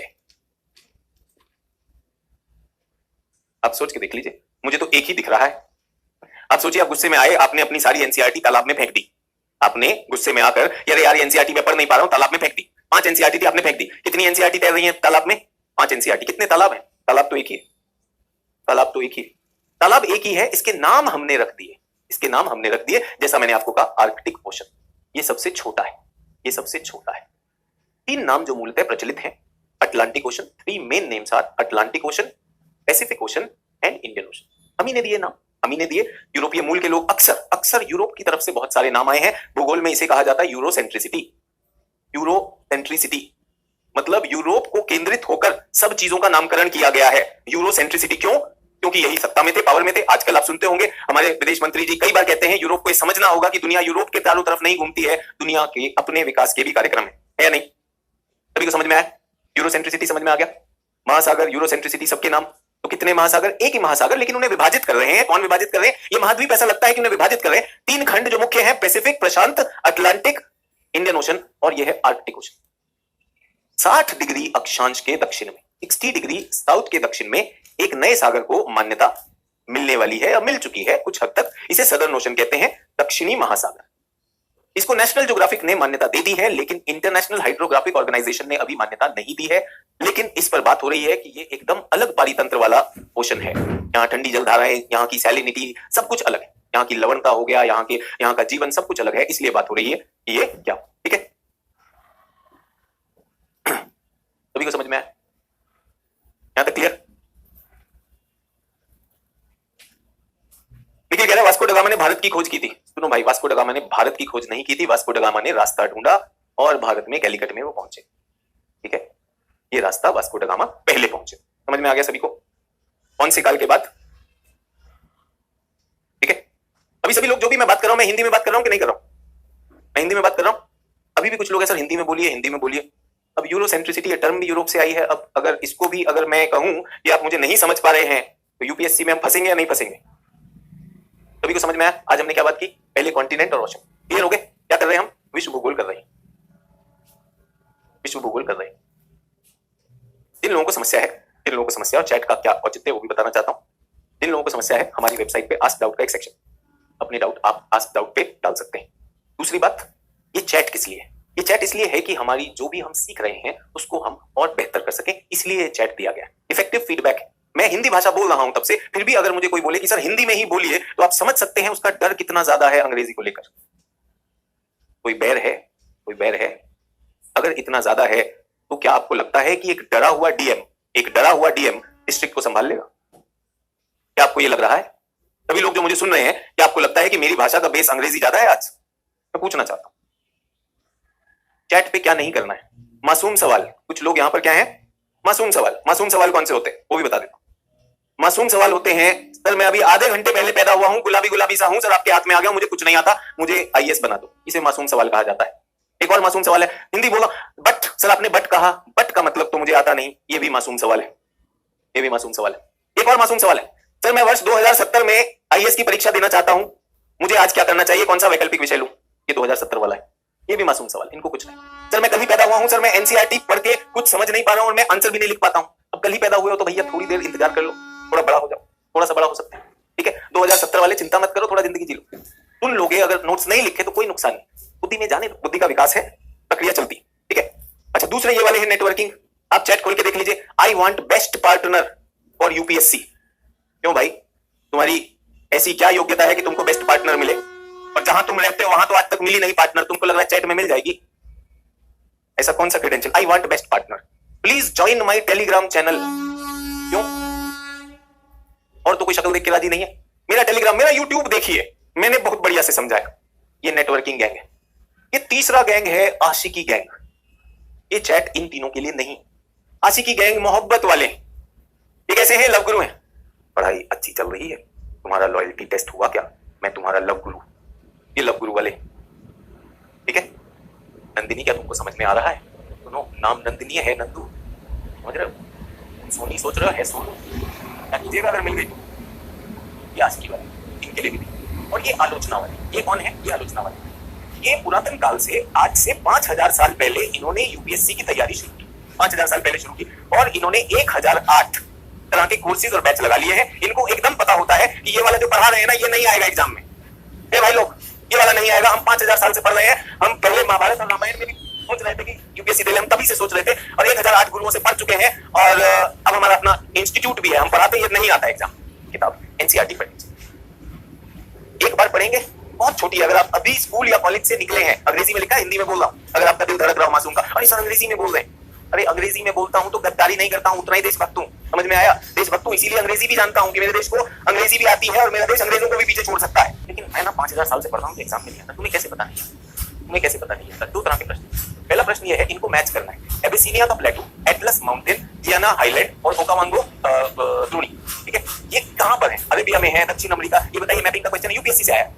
आप सोच के देख लीजिए, मुझे तो एक ही दिख रहा है। आप सोचिए, आप गुस्से में आए, आपने अपनी सारी एनसीईआरटी तालाब में फेंक दी। आपने गुस्से में आकर, अरे यार एनसीईआरटी में पढ़ नहीं पा रहा हूं, तालाब में फेंक दी। 5 एनसीईआरटी थी, आपने फेंक दी। कितनी एनसीईआरटी तैर रही है तालाब में? 5 एनसीईआरटी। कितने तालाब है? तालाब तो एक ही है। तालाब तो एक ही, तालाब एक ही है। इसके नाम हमने रख दिए, इसके नाम हमने रख दिए, जैसा मैंने आपको कहा, आर्कटिक ओशन। ये सबसे छोटा है, ये सबसे छोटा है। 3 नाम जो मूलतः प्रचलित हैं, Atlantic Ocean. 3 main names are Atlantic Ocean, Pacific Ocean and Indian Ocean. हम ही ने दिए नाम, हम ही ने दिए। यूरोपीय मूल के लोग अक्सर यूरोप की तरफ से बहुत सारे नाम आए हैं। भूगोल में इसे कहा जाता है यूरोसेंट्रिसिटी। यूरोसेंट्रिसिटी मतलब यूरोप को केंद्रित होकर सब चीजों का नामकरण किया गया है। यूरोसेंट्रिसिटी क्यों? क्योंकि यही सत्ता में थे, पावर में थे। आजकल आप सुनते होंगे हमारे विदेश मंत्री जी कई बार कहते हैं यूरोप को ये समझना होगा कि दुनिया यूरोप के चारों तरफ नहीं घूमती है, दुनिया के अपने विकास के भी कार्यक्रम है या नहीं? सभी को समझ में आया? यूरोसेंट्रिसिटी समझ में आ गया? महासागर, यूरोसेंट्रिसिटी, सबके नाम। तो कितने महासागर? एक ही महासागर, लेकिन उन्हें विभाजित कर रहे हैं। कौन विभाजित कर रहे हैं? ये महाद्वीप ऐसा लगता है कि उन्हें विभाजित कर रहे हैं। 3 खंड जो मुख्य हैं, पैसिफिक, प्रशांत, अटलांटिक, इंडियन ओशन, और यह है आर्कटिक ओशन। 60 डिग्री अक्षांश के दक्षिण में, 60 डिग्री साउथ के दक्षिण में एक नए सागर को मान्यता मिलने वाली है, या मिल चुकी है कुछ हद तक। इसे सदर्न ओशन कहते हैं, दक्षिणी महासागर। इसको नेशनल ज्योग्राफिक ने मान्यता दे दी है, लेकिन इंटरनेशनल हाइड्रोग्राफिक ऑर्गेनाइजेशन ने अभी मान्यता नहीं दी है। लेकिन इस पर बात हो रही है कि ये एकदम अलग पारितंत्र वाला ओशन है। यहाँ ठंडी जलधाराएं, यहाँ की सैलिनिटी, सब कुछ अलग है। यहाँ की लवणता हो गया, यहाँ का जीवन, सब कुछ अलग है। इसलिए बात हो रही है कि ये क्या, ठीक है? सभी को समझ में आया? यहां तक क्लियर? देखिए, कह रहे वास्को ड गामा ने भारत की खोज की थी। सुनो भाई, वास्को ड गामा ने भारत की खोज नहीं की थी। वास्को ड गामा ने रास्ता ढूंढा और भारत में कैलिकट में वो पहुंचे, ठीक है? ये रास्ता वास्को ड गामा पहले पहुंचे। समझ में आ गया सभी को? कौन से काल के बाद? ठीक है? अभी सभी लोग जो भी मैं बात कर रहा हूं, मैं हिंदी में बात कर रहा हूं कि नहीं कर रहा हूं? मैं हिंदी में बात कर रहा हूं। अभी भी कुछ लोग है सर हिंदी में बोलिए, हिंदी में बोलिए। अब यूरोसेंट्रिसिटी ये टर्म भी यूरोप से आई है। अब अगर इसको भी अगर मैं कहूं कि आप मुझे नहीं समझ पा रहे हैं, तो यूपीएससी में हम फंसेंगे या नहीं फंसेंगे? सभी को समझ में आया? आज हमने क्या बात की? पहले कॉन्टिनेंट और ओशन। क्लियर हो गए? क्या कर रहे हैं हम? विश्व भूगोल कर रहे हैं, विश्व भूगोल कर रहे हैं। जिन लोगों को समस्या है, जिन लोगों को समस्या, और चैट का क्या औचित्य वो भी बताना चाहता हूं। जिन लोगों को समस्या है, हमारी वेबसाइट पे आस्क डाउट का एक सेक्शन, अपने डाउट आप आस्क डाउट पे डाल सकते हैं। दूसरी बात, ये चैट किस लिए है? ये चैट इसलिए है कि हमारी जो भी हम सीख रहे हैं उसको हम और बेहतर कर सकें, इसलिए ये चैट दिया गया। इफेक्टिव फीडबैक है। मैं हिंदी भाषा बोल रहा हूं तब से, फिर भी अगर मुझे कोई बोले कि सर हिंदी में ही बोलिए, तो आप समझ सकते हैं उसका डर कितना ज्यादा है अंग्रेजी को लेकर। कोई बैर है? कोई बैर है? अगर इतना ज्यादा है तो क्या आपको लगता है कि एक डरा हुआ डीएम डिस्ट्रिक्ट को संभाल लेगा? क्या आपको यह लग रहा है? सभी लोग जो मुझे सुन रहे हैं, क्या आपको लगता है कि मेरी भाषा का बेस अंग्रेजी ज्यादा है? आज मैं पूछना चाहता हूं, चैट पे क्या नहीं करना है? मासूम सवाल। कुछ लोग यहां पर क्या है? मासूम सवाल। मासूम सवाल कौन से होते हैं वो भी बता देता हूं। मासूम सवाल होते हैं, सर मैं अभी आधे घंटे पहले पैदा हुआ हूं, गुलाबी सा हूं, सर आपके हाथ में आ गया, मुझे कुछ नहीं आता, मुझे आईएएस बना दो। इसे मासूम सवाल कहा जाता है। एक और मासूम सवाल है, हिंदी बोला बट, सर आपने बट कहा, बट का मतलब तो मुझे आता नहीं, ये भी मासूम सवाल है, ये भी मासूम सवाल है। एक और मासूम सवाल है, सर मैं वर्ष 2070 में आईएएस की परीक्षा देना चाहता हूं, मुझे आज क्या करना चाहिए, कौन सा वैकल्पिक विषय लूं? ये 2017 वाला है। ये भी मासूम सवाल, इनको कुछ नहीं। सर मैं कल ही पैदा हुआ हूं, सर मैं एनसीईआरटी पढ़ के कुछ समझ नहीं पा रहा हूं और मैं आंसर भी नहीं लिख पाता हूं। अब कल ही पैदा हुए हो तो भैया थोड़ी देर इंतजार कर लो, थोड़ा बड़ा हो जाओ, थोड़ा सा बड़ा हो सकते हैं, ठीक है। 2017 वाले चिंता मत करो, थोड़ा जिंदगी जी लो। सुन लोगे, अगर नोट्स नहीं लिखे तो कोई नुकसान नहीं, बुद्धि में जाने दो, बुद्धि का विकास है, प्रक्रिया चलती, ठीक है। अच्छा दूसरे ये वाले हैं नेटवर्किंग, आप चैट खोल के देख लीजिए। I want best partner for UPSC. क्यों भाई, तुम्हारी ऐसी क्या योग्यता है कि तुमको बेस्ट पार्टनर मिले? और जहां तुम रहते हो वहां तो आज तक मिली नहीं पार्टनर, तुमको लग रहा है चैट में मिल जाएगी? ऐसा कौन सा credential? I want best partner, please join my Telegram channel. क्यों? और तो कोई शक्ल देख के राजी नहीं है? मेरा टेलीग्राम, मेरा यूट्यूब देखिए, मैंने बहुत बढ़िया से समझाया। ये नेटवर्किंग गैंग है। ये तीसरा गैंग है आशिकी गैंग। ये चैट इन तीनों के लिए नहीं। आशिकी गैंग मोहब्बत वाले, ये कैसे हैं? लव गुरु हैं। पढ़ाई अच्छी चल रही है, तुम्हारा लॉयल्टी टेस्ट हुआ क्या, मैं तुम्हारा लव गुरु। ये लव गुरु वाले, ठीक है। नंदिनी, क्या तुमको समझ में आ रहा है? सुनो, नाम नंदिनी है, नंदू समझ रहे हो? सोनी सोच रहा है सोनू, क्या कीजिएगा अगर मिल गई तो? ये आशिकी वाले, इनके लिए भी नहीं। और ये आलोचना वाले, ये कौन है? ये आलोचना वाले। ये पुरातन काल से, आज से 5000 साल पहले इन्होंने यूपीएससी की तैयारी शुरू की, 5000 साल पहले शुरू की, और इन्होंने 1008 तरह के कोर्सेज और बैच लगा लिए हैं। इनको एकदम पता होता है कि ये वाला जो पढ़ा रहे हैं ना, ये नहीं आएगा एग्जाम में। ए भाई लोग, ये वाला नहीं आएगा। हम 5000 साल से पढ़ रहे हैं, हम पहले महाभारत और रामायण में भी सोच रहे थे कि यूपीएससी दे ले, हम तभी से सोच रहे थे, और 1008 गुरुओं से पढ़ चुके हैं, और अब हमारा अपना इंस्टीट्यूट भी है, हम पढ़ाते हैं। ये नहीं आता एग्जाम किताब, एनसीईआरटी पढ़ एक बार पढ़ेंगे, बहुत छोटी। अगर आप अभी स्कूल या कॉलेज से निकले हैं, अंग्रेजी में लिखा है, हिंदी में बोल रहा हूं, अगर आपका दिल धड़क रहा हो मासूम का, अरे सर अंग्रेजी में बोल रहे हैं। अरे अंग्रेजी में बोलता हूं तो गद्दारी नहीं करता हूं, उतना ही देशभक्त हूं। समझ में आया? देशभक्त हूं इसीलिए अंग्रेजी भी जानता हूं कि मेरे देश को अंग्रेजी भी आती है और मेरा देश अंग्रेजों को भी पीछे छोड़ सकता है। लेकिन मैं ना 5000 साल से पढ़ रहा हूं तो एग्जाम में नहीं आता। तुम्हें कैसे पता नहीं है? तुम्हें कैसे पता नहीं है? दो तरह के प्रश्न। पहला प्रश्न ये है, इनको मैच करना है। एबिसिनिया का प्लेटू, एटलस माउंटेन, गियाना हाईलैंड और ओकावांगो द्रोणी, ठीक है, ये कहां पर है? अरेबिया में है, दक्षिण अमेरिका? ये बताइए। मैपिंग का क्वेश्चन है, यूपीएससी से आया।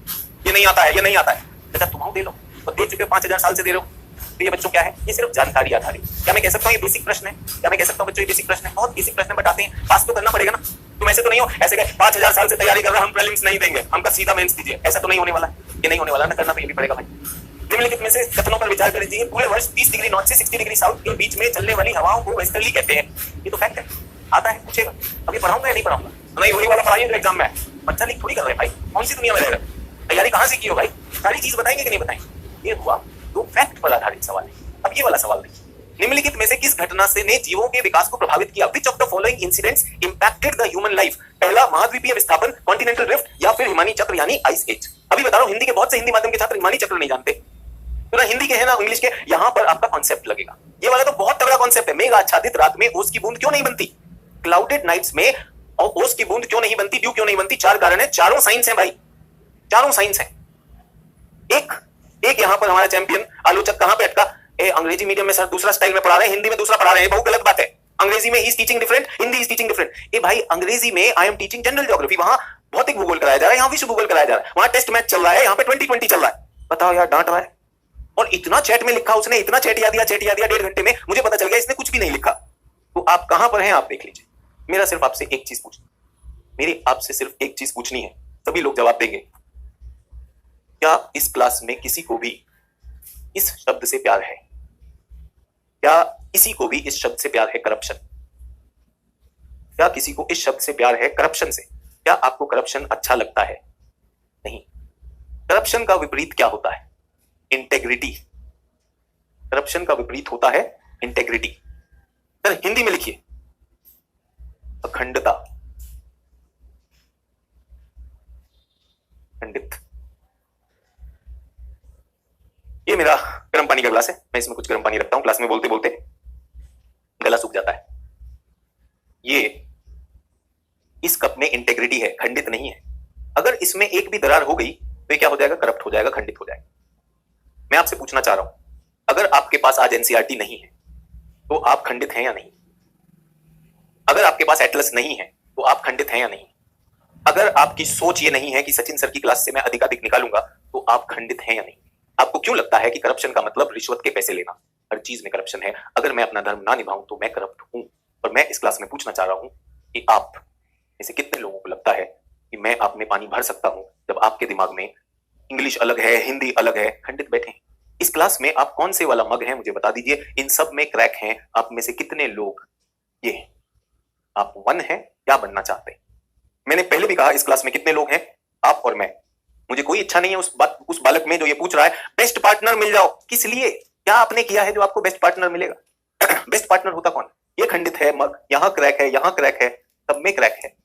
ये नहीं आता है, ये नहीं आता है। बेटा तुम दे लो, और दे चुके हो, 5000 साल से दे रहे हो। तो ये बच्चों क्या है? ये सिर्फ जानकारी आधारित। क्या मैं कह सकता हूँ ये बेसिक प्रश्न है? क्या मैं कह सकता हूँ बच्चों ये बेसिक प्रश्न है? बहुत बेसिक प्रश्न बताते हैं, पास तो करना पड़ेगा ना। तुम ऐसे तो नहीं हो, ऐसे कहे 5000 साल से तैयारी कर रहा, हम प्रीलिम्स नहीं देंगे, हमका सीधा मेंस दीजिए। ऐसा तो नहीं होने वाला। ये नहीं होने वाला ना, करना तो ये भी पड़ेगा भाई। निम्नलिखित में से कथनों पर विचार कर लीजिए। पूरे वर्ष 30 डिग्री नॉर्थ से 60 डिग्री साउथ के बीच में चलने वाली हवाओं को वेस्टर्ली कहते हैं। ये तो फैक्ट है, आता है, पूछेगा। अभी पढ़ाऊंगा या नहीं पढ़ाऊंगा? नहीं, वही वाला पढ़ाइए जो एग्जाम में है। बच्चा लीक थोड़ी कर रहे भाई, कौन सी दुनिया में रह रहे? तैयारी कहां से की हो भाई? सारी चीज बताएंगे कि नहीं बताएंगे? ये हुआ दो फैक्ट पर आधारित सवाल है। अब ये वाला सवाल देखिए, निम्नलिखित में से किस घटना से ने जीवों के विकास को प्रभावित किया? Which of the following incidents impacted the human life? पहला, महाद्वीपीय विस्थापन, कॉन्टिनेंटल रिफ्ट, या फिर हिमानी चक्र यानी आइस एज। अभी बता रहा हूं, हिंदी के बहुत से हिंदी माध्यम के छात्र हिमानी चक्र नहीं जानते, तो ना हिंदी के है ना इंग्लिश के, यहां पर आपका कॉन्सेप्ट लगेगा। ये वाला तो बहुत तगड़ा कॉन्सेप्ट है। मेघ आच्छादित रात में ओस की बूंद क्यों नहीं बनती? क्लाउडेड नाइट्स में ओस की बूंद क्यों नहीं बनती? ड्यू क्यों नहीं बनती? 4 कारण है, चारों साइंस है भाई, चारों साइंस है। एक यहां पर हमारा चैंपियन आलोचक कहां पे अटका? अंग्रेजी मीडियम में सर दूसरा स्टाइल में पढ़ा रहे हैं, हिंदी में दूसरा पढ़ा रहे हैं, बहुत गलत बात है। अंग्रेजी में he is teaching different, Hindi is teaching different. ए भाई, अंग्रेजी में I am teaching general geography, वहां भौतिक भूगोल कराया जा रहा है, यहां विश्व भूगोल कराया जा रहा है। वहां टेस्ट मैच चल रहा है, यहां पे 2020 चल रहा है। बताओ यार, डांट रहा है। और इतना चैट में लिखा उसने, इतना चैटिया दिया 1.5 घंटे में, मुझे पता चल गया इसने कुछ भी नहीं लिखा। तो आप कहां पर हैं आप देख लीजिए। मेरा सिर्फ आपसे एक चीज पूछनी, मेरी आपसे सिर्फ एक चीज पूछनी है, सभी लोग जवाब देंगे। क्या इस क्लास में किसी को भी इस शब्द से प्यार है? क्या किसी को भी इस शब्द से प्यार है, करप्शन? क्या किसी को इस शब्द से प्यार है, करप्शन से? क्या आपको करप्शन अच्छा लगता है? नहीं। करप्शन का विपरीत क्या होता है? इंटेग्रिटी। करप्शन का विपरीत होता है इंटेग्रिटी। सर हिंदी में लिखिए, अखंडता, खंडित। ये मेरा गर्म पानी का ग्लास है, मैं इसमें कुछ गर्म पानी रखता हूं, क्लास में बोलते बोलते गला सूख जाता है। ये इस कप में इंटेग्रिटी है, खंडित नहीं है। अगर इसमें एक भी दरार हो गई तो ये क्या हो जाएगा? करप्ट हो जाएगा, खंडित हो जाएगा। मैं आपसे पूछना चाह रहा हूं, अगर आपके पास आज एनसीईआरटी नहीं है तो आप खंडित हैं या नहीं? अगर आपके पास एटलस नहीं है तो आप खंडित हैं या नहीं? अगर आपकी सोच ये नहीं है कि सचिन सर की क्लास से मैं अधिकाधिक निकालूंगा तो आप खंडित हैं या नहीं? आपको क्यों लगता है कि करप्शन का मतलब रिश्वत के पैसे लेना? हर चीज में करप्शन है। अगर मैं अपना धर्म ना निभाऊं तो मैं करप्ट हूं। और मैं इस क्लास में पूछना चाह रहा हूं कि आप ऐसे कितने लोगों को लगता है कि मैं आप में पानी भर सकता हूं जब आपके दिमाग में इंग्लिश अलग है, हिंदी अलग है, खंडित बैठे हैं। इस क्लास में आप कौन से वाला मग है मुझे बता दीजिए। इन सब में क्रैक हैं आप में से कितने लोग ये हैं? आप वन हैं क्या बनना चाहते हैं? मैंने पहले भी कहा इस क्लास में कितने लोग हैं, आप और मैं। मुझे कोई इच्छा नहीं है उस बालक में जो ये पूछ रहा है बेस्ट पार्टनर मिल जाओ। किस लिए? क्या आपने किया है जो आपको बेस्ट पार्टनर मिलेगा? बेस्ट पार्टनर होता कौन? ये खंडित है मग, यहां क्रैक है, यहां क्रैक है, सब में क्रैक है।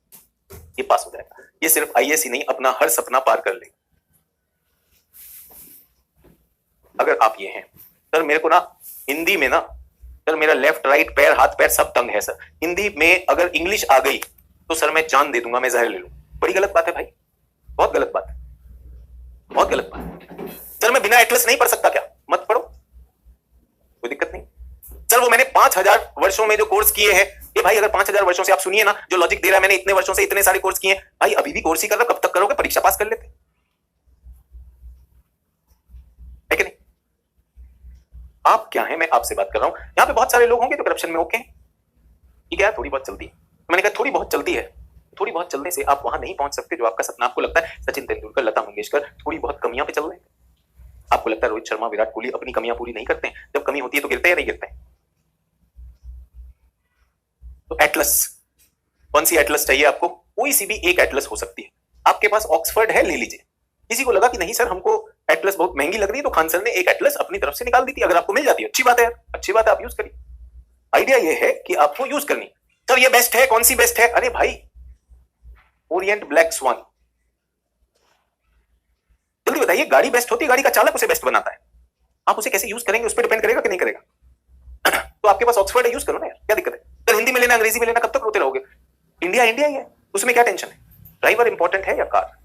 ये पास हो जाएगा। ये सिर्फ आईएएस ही नहीं, अपना हर सपना पार कर लेगा। अगर आप ये हैं सर, मेरे को ना हिंदी में ना सर मेरा लेफ्ट राइट पैर हाथ पैर सब तंग है सर, हिंदी में अगर इंग्लिश आ गई तो सर मैं जान दे दूंगा, मैं जहर ले लूं। बड़ी गलत बात है भाई, बहुत गलत बात है, बहुत गलत बात है। सर मैं बिना एटलस नहीं पढ़ सकता क्या? मत पढ़ो, कोई दिक्कत नहीं। सर वो मैंने 5000 वर्षों में जो कोर्स किए हैं, ये भाई अगर 5000 वर्षों से आप सुनिए ना जो लॉजिक दे रहा है, मैंने इतने वर्षों से इतने सारे कोर्स किए हैं, भाई अभी भी कोर्स ही कर रहे हो, कब तक करोगे? परीक्षा पास कर लेते है कि नहीं? आप क्या है, मैं आपसे बात कर रहा हूं। यहां पे बहुत सारे लोग होंगे जो करप्शन में ओके हैं, ठीक है, थोड़ी बहुत चलती है। मैंने कहा थोड़ी बहुत चलती है, थोड़ी बहुत चलने से आप वहां नहीं पहुंच सकते जो आपका सपना। आपको लगता है सचिन तेंदुलकर, लता मंगेशकर थोड़ी बहुत कमियां पे चल रहे हैं, आपको लगता है रोहित शर्मा, विराट कोहली अपनी कमियां पूरी नहीं करते हैं, जब कमी होती है तो गिरते हैं नहीं गिरते हैं? तो एटलस, कौन सी एटलस चाहिए आपको? कोई सी भी एक एटलस हो सकती है। आपके पास ऑक्सफर्ड है, ले लीजिए। किसी को लगा कि नहीं सर हमको एटलस बहुत महंगी लग रही है, तो खान सर ने एक एटलस अपनी तरफ से निकाल दी थी। अगर आपको मिल जाती है अच्छी बात है, अच्छी बात है, आप यूज करिए। आइडिया ये है कि आपको यूज करनी। सर ये बेस्ट है, कौन सी बेस्ट है? अरे भाई ओरिएंट ब्लैक स्वान। जल्दी बताइए, गाड़ी बेस्ट होती है, गाड़ी का चालक उसे बेस्ट बनाता है। आप उसे कैसे यूज करेंगे उस पर डिपेंड करेगा कि नहीं करेगा। तो आपके पास ऑक्सफर्ड है, यूज करो ना यार, क्या दिक्कत है? सर हिंदी में लेना, अंग्रेजी में लेना, कब तक रोते रहोगे? इंडिया इंडिया ही है, उसमें क्या टेंशन है? ड्राइवर इंपॉर्टेंट है या कार?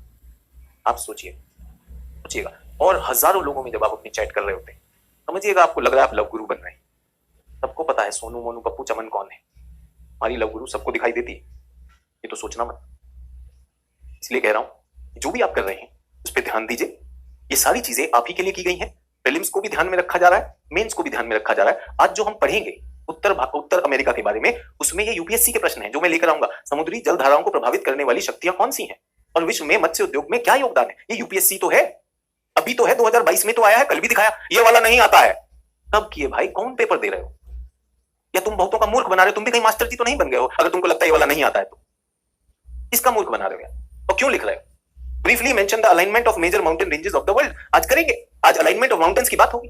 आप सोचिए, सोचिएगा। और हजारों लोगों में जब आप अपनी चैट कर रहे होते हैं, समझिएगा आपको लग रहा है आप लव गुरु बन रहे हैं। सबको पता है सोनू मोनू पप्पू चमन कौन है, हमारी लव गुरु सबको दिखाई देती है। ये तो सोचना मत। इसलिए कह रहा हूं जो भी आप कर रहे हैं उस पर ध्यान दीजिए। ये सारी चीजें आप ही के लिए की गई हैं। प्रीलिम्स को भी ध्यान में रखा जा रहा है, मेंस को भी ध्यान में रखा जा रहा है। आज जो हम पढ़ेंगे उत्तर अमेरिका के बारे में, उसमें ये यूपीएससी के प्रश्न हैं जो मैं लेकर आऊंगा। समुद्री जल धाराओं को प्रभावित करने वाली शक्तियां कौन सी हैं और विश्व में मत्स्य उद्योग में क्या योगदान है? ये यूपीएससी तो है, अभी तो है, 2022 में तो आया है, कल भी दिखाया। ये वाला नहीं आता है। तब किए भाई, कौन पेपर दे रहे हो? या तुम बहुतों का मूर्ख बना रहे हो? तुम भी कहीं मास्टर जी तो नहीं बन गए हो अगर तुमको लगता है ये वाला नहीं आता है तो? किसका मूर्ख बना रहे हो यार? और क्यों लिख रहे हो? Briefly mention the alignment of major mountain ranges of the world. आज करेंगे, आज अलाइनमेंट ऑफ माउंटेन्स की बात होगी।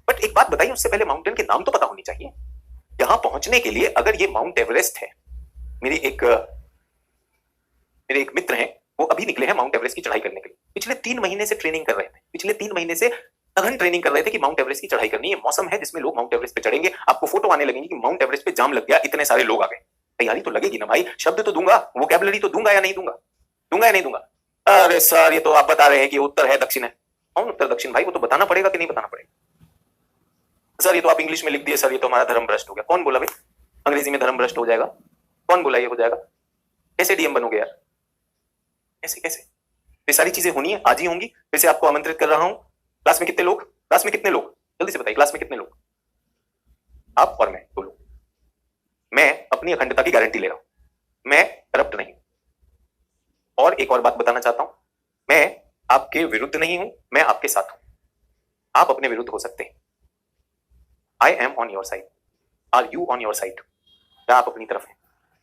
बट एक बात बताइए, उससे पहले माउंटेन के नाम तो पता होनी चाहिए। यहां पहुंचने के लिए, अगर ये माउंट एवरेस्ट है, मेरे एक मित्र हैं, वो अभी निकले हैं माउंट एवरेस्ट की चढ़ाई करने के लिए। पिछले 3 महीने से ट्रेनिंग कर रहे थे, पिछले 3 महीने से सघन ट्रेनिंग कर रहे थे कि माउंट एवरेस्ट की चढ़ाई करनी है। मौसम है जिसमें लोग माउंट एवरेस्ट पे चढ़ेंगे। आपको फोटो आने लगेंगे कि माउंट एवरेस्ट पे जाम लग गया, इतने सारे लोग आ गए। तैयारी तो लगेगी ना भाई, शब्द तो दूंगा, वोकैबुलरी तो दूंगा या नहीं दूंगा? दूंगा या नहीं दूंगा? अरे सर ये तो आप बता रहे हैं कि उत्तर है दक्षिण है। कौन उत्तर दक्षिण भाई? वो तो बताना पड़ेगा कि नहीं बताना पड़ेगा? सर ये तो आप इंग्लिश में लिख दिए सर, ये तो हमारा धर्म भ्रष्ट हो गया। कौन बोला भाई अंग्रेजी में धर्म भ्रष्ट हो जाएगा? कौन बोला ये हो जाएगा? कैसे डीएम बनोगे यार? कैसे कैसे? ये सारी चीजें होनी है, आज ही होंगी। फिर से आपको आमंत्रित कर रहा हूं। क्लास में कितने लोग? क्लास में कितने लोग? जल्दी से बताइए, क्लास में कितने लोग? आप और मैं, 2 लोग। मैं अपनी अखंडता की गारंटी ले रहा हूं, मैं करप्ट नहीं। और एक और बात बताना चाहता हूं, मैं आपके विरुद्ध नहीं हूं, मैं आपके साथ हूं। आप अपने विरुद्ध हो सकते हैं। I am on your side. Are you on your side? क्या आप अपनी तरफ हैं?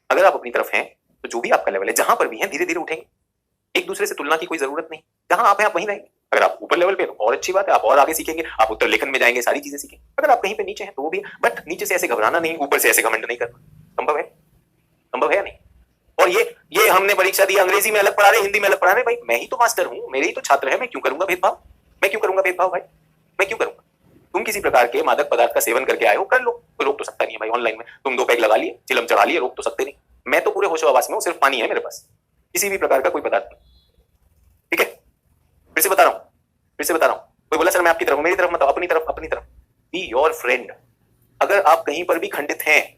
अगर आप अपनी तरफ हैं तो जो भी आपका लेवल है, जहां पर भी हैं, धीरे धीरे उठेंगे। एक दूसरे से तुलना की कोई जरूरत नहीं। जहां आप हैं आप वहीं रहेंगे। अगर आप ऊपर लेवल पे तो और अच्छी बात है, आप और आगे सीखेंगे, आप उत्तर लेखन में जाएंगे, सारी चीजें सीखेंगे। अगर आप कहीं पे नीचे हैं तो वो भी है, बट नीचे से ऐसे घबराना नहीं, ऊपर से ऐसे घमंड नहीं करना। संभव है? संभव है या नहीं? और ये हमने परीक्षा दी, अंग्रेजी में अलग पढ़ा रहे, हिंदी में अलग पढ़ा रहे। भाई मैं ही तो मास्टर हूं, मेरे ही तो छात्र है, मैं क्यों करूंगा भेदभाव? मैं क्यों करूंगा भेदभाव भाई? मैं क्यों करूंगा? तुम किसी प्रकार के मादक पदार्थ का सेवन करके आए हो, कर लो, कोई रोक तो सकता नहीं है भाई। ऑनलाइन में तुम 2 पैग लगा लिए, चिलम चढ़ा लिए, रोक तो सकते नहीं। मैं तो पूरे होशो आवास में हूं, सिर्फ पानी है मेरे पास, किसी भी प्रकार का कोई पदार्थ नहीं। ठीक है, फिर से बता रहा हूं, फिर से बता रहा हूं। कोई बोला सर मैं आपकी तरफ हूं, मेरी तरफ मत आओ, अपनी तरफ, अपनी तरफ। Be your friend. अगर आप कहीं पर भी खंडित हैं,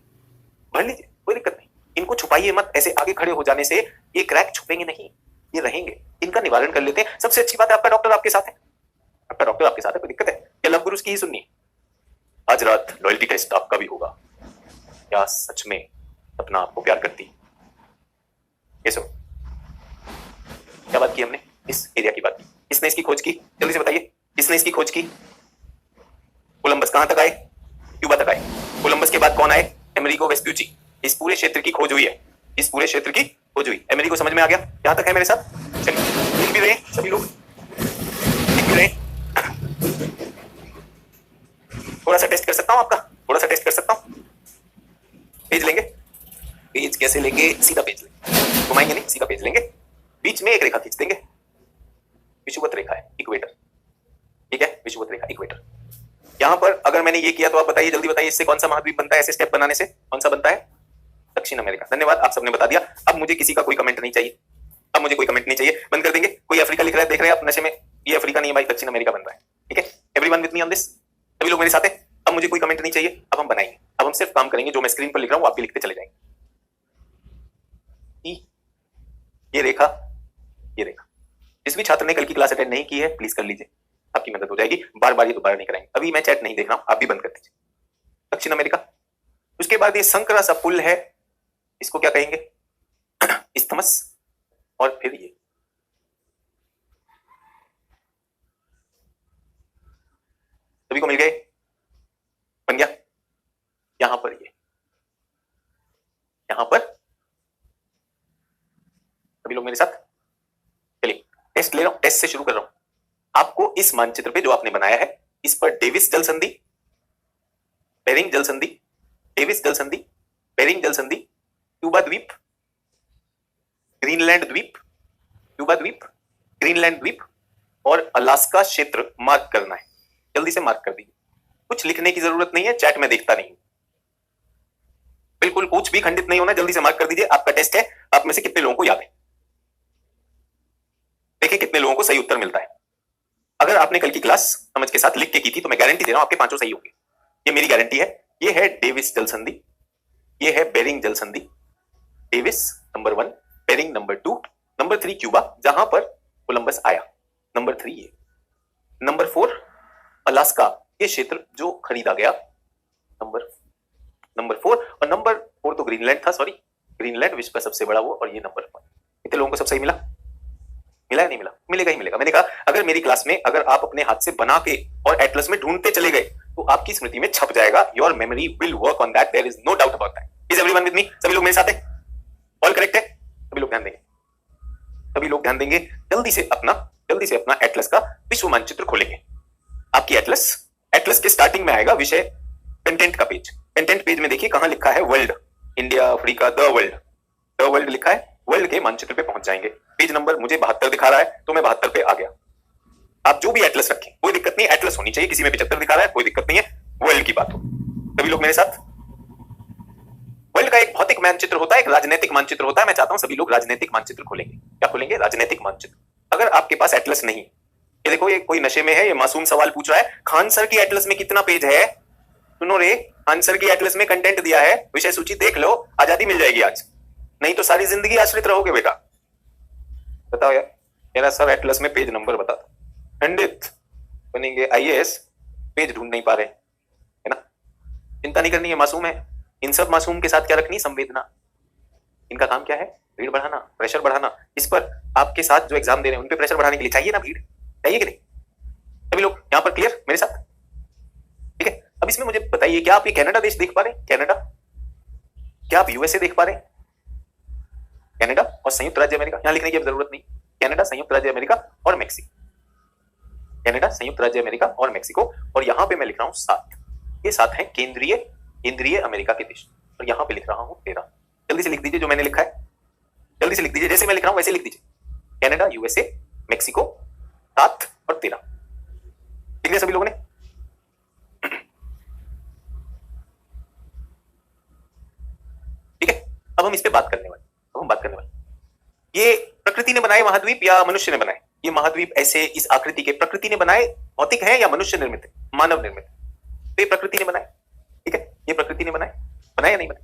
भर लीजिए, कोई दिक्कत नहीं। इनको छुपाइए मत। ऐसे आगे खड़े हो जाने से ये क्रैक छुपेंगे नहीं, ये रहेंगे। इनका निवारण कर लेते हैं। सबसे अच्छी बात है आपका डॉक्टर आपके साथ है, आपका डॉक्टर आपके साथ है। कोई दिक्कत है क्या? लव गुरुज की ही सुननी है। आज रात लॉयल्टी टेस्ट आपका भी होगा। क्या सच में सपना आपको प्यार करती है? ये सुनो, क्या बात की हमने? इस एरिया की बात की। किसने इसकी खोज की? जल्दी से बताइए, किसने इसकी खोज की? कोलंबस। कहां तक आए? क्यूबा तक आए। कोलंबस के बाद कौन आए? अमेरिको वेस्पुची। इस पूरे क्षेत्र की खोज हुई है, इस पूरे क्षेत्र की खोज हुई। अमेरिको समझ में आ गया? यहां तक है मेरे साथ? चलिए, लिख भी रहे सभी लोग, लिख भी रहे। थोड़ा सा टेस्ट कर सकता हूं आपका, थोड़ा सा टेस्ट कर सकता हूं। पेज लेंगे, पेज कैसे लेंगे? सीधा पेज लेंगे, घुमाएंगे नहीं, सीधा पेज लेंगे, बीच में एक रेखा खींच देंगे, विषुवत रेखा है, इक्वेटर। ठीक है, विषुवत रेखा, इक्वेटर। यहां पर अगर मैंने ये किया तो आप बताइए, जल्दी बताइए, इससे कौन सा महाद्वीप बनता है? ऐसे स्टेप बनाने से कौन सा बनता है? दक्षिण अमेरिका। धन्यवाद, आप सबने बता दिया। अब मुझे किसी का कोई कमेंट नहीं चाहिए, अब मुझे कोई कमेंट नहीं चाहिए, बंद कर देंगे। कोई अफ्रीका लिख रहा है, देख रहे हैं आप नशे में, ये अफ्रीका नहीं है भाई, दक्षिण अमेरिका बन रहा है। ठीक है, everyone with me on this? सभी लोग मेरे साथ हैं? अब मुझे कोई कमेंट नहीं चाहिए, अब हम बनाएंगे, अब हम सिर्फ काम करेंगे, जो मैं स्क्रीन पर लिख रहा हूं आप भी लिखते चले जाएंगे। ये रेखा, ये रेखा। जिस भी छात्र ने कल की क्लास अटेंड नहीं की है प्लीज कर लीजिए, आपकी मदद हो जाएगी। बार बार ये दोबारा नहीं कराएंगे। अभी मैं चैट नहीं देख रहा हूं, आप भी बंद कर दीजिए। दक्षिण अमेरिका। उसके बाद ये संकरा सा पुल है, इसको क्या कहेंगे? इस्थमस। और फिर ये सभी को मिल गए, बन गया। यहां पर ये, यहां पर सभी लोग मेरे साथ? चलिए टेस्ट ले रहा हूं, टेस्ट से शुरू कर रहा हूं। आपको इस मानचित्र पे जो आपने बनाया है, इस पर डेविस जल संधि, बेरिंग जल संधि, डेविस जल संधि, बेरिंग जल संधि, क्यूबा द्वीप, ग्रीनलैंड द्वीप, क्यूबा द्वीप, ग्रीनलैंड द्वीप और अलास्का क्षेत्र मार्क करना है। जल्दी से मार्क कर दीजिए, कुछ लिखने की जरूरत नहीं है, चैट में देखता नहीं हूं, बिल्कुल कुछ भी खंडित नहीं होना, जल्दी से मार्क कर दीजिए। आपका टेस्ट है, आप में से कितने लोगों को याद है, देखिए कितने लोगों को सही उत्तर मिलता है। अगर आपने कल की क्लास समझ के साथ लिख के की थी तो मैं गारंटी दे रहा हूं आपके पांचों सही होंगे, ये मेरी गारंटी है। ये है डेविस जल संधि, ये है बेरिंग जल संधि। Davis number 1, Bering number 2, number 3 Cuba जहां पर कोलंबस आया, नंबर 3 ये, नंबर 4 अलास्का, ये क्षेत्र जो खरीदा गया, नंबर 4, और नंबर 4 तो ग्रीनलैंड था, सॉरी ग्रीनलैंड विश्व का सबसे बड़ा वो, और ये नंबर 1। कितने लोगों को सब सही मिला? मिला है नहीं मिला? मिलेगा ही मिलेगा। मैंने कहा अगर मेरी क्लास में अगर आप अपने हाथ से बना के और एटलस में ढूंढते चले गए तो आपकी स्मृति में छप जाएगा। Your memory will work on that, there is no doubt about that. Is everyone with me? सभी लोग मेरे साथ हैं? ऑल करेक्ट है? सभी लोग ध्यान देंगे, सभी लोग ध्यान देंगे। जल्दी से अपना एटलस का विश्व मानचित्र खोलेंगे। आपकी एटलस, एटलस के स्टार्टिंग में आएगा विषय कंटेंट का पेज। कंटेंट पेज में देखिए कहां लिखा है world, India, Africa, the world लिखा है। वर्ल्ड के मानचित्र पे पहुंच जाएंगे। पेज नंबर मुझे 72 दिखा रहा है तो मैं 72 पे आ गया। आप जो भी एटलस रखें कोई दिक्कत नहीं, एटलस होनी चाहिए। किसी में 75 दिखा रहा है कोई दिक्कत नहीं है, वर्ल्ड की बात हो। सभी लोग मेरे साथ? वर्ल्ड का एक भौतिक मानचित्र होता है, एक राजनीतिक मानचित्र होता है। मैं चाहता हूं सभी लोग राजनीतिक मानचित्र खोलेंगे। क्या खोलेंगे? राजनीतिक मानचित्र। अगर आपके पास एटलस नहीं, ये देखो ये कोई नशे में है, ये मासूम सवाल पूछ रहा है, खान सर की एटलस में कितना पेज है? सुनो रे, खान सर की एटलस में कंटेंट दिया है, विषय सूची देख लो, आजादी मिल जाएगी आज, नहीं तो सारी जिंदगी आश्रित रहोगे बेटा। बताओ यार, मेरा सर एटलस में पेज नंबर बता दो। पंडित बनेंगे आईएएस, पेज ढूंढ नहीं पा रहे, है ना? चिंता नहीं करनी है, मासूम है। इन सब मासूम के साथ क्या रखनी? संवेदना। इनका काम क्या है? भीड़ बढ़ाना, प्रेशर बढ़ाना। इस पर आपके साथ जो एग्जाम दे रहे हैं उन पे प्रेशर बढ़ाने के लिए चाहिए ना भीड़, चाहिए कि नहीं? सभी लोग यहां पर क्लियर मेरे साथ? ठीक है, अब इसमें मुझे बताइए, क्या आप ये कनाडा देश देख पा रहे हैं? कनाडा, क्या आप यूएसए देख पा रहे हैं? कनाडा और संयुक्त राज्य अमेरिका, यहां लिखने की अब जरूरत नहीं। कनाडा, संयुक्त राज्य अमेरिका और मेक्सिको, कनाडा, संयुक्त राज्य अमेरिका और मेक्सिको, और यहां पे मैं लिख रहा हूं 7। ये 7 हैं केंद्रीय अमेरिका के देश, और यहां पे लिख रहा हूं 13। जल्दी से लिख दीजिए जो मैंने लिखा है, जल्दी से लिख दीजिए, जैसे मैं लिख रहा हूं वैसे लिख दीजिए। कनाडा, यूएसए, मेक्सिको, 7 और 13। लिख दिया सभी लोगों ने? ठीक है, अब हम इस पे बात करने वाले, ये प्रकृति ने बनाए महाद्वीप या मनुष्य ने बनाए? ये महाद्वीप ऐसे इस आकृति के प्रकृति ने बनाए, भौतिक है या मनुष्य निर्मित है, मानव निर्मित है? तो ये प्रकृति ने बनाए, ठीक है, ये प्रकृति ने बनाए या नहीं बनाए?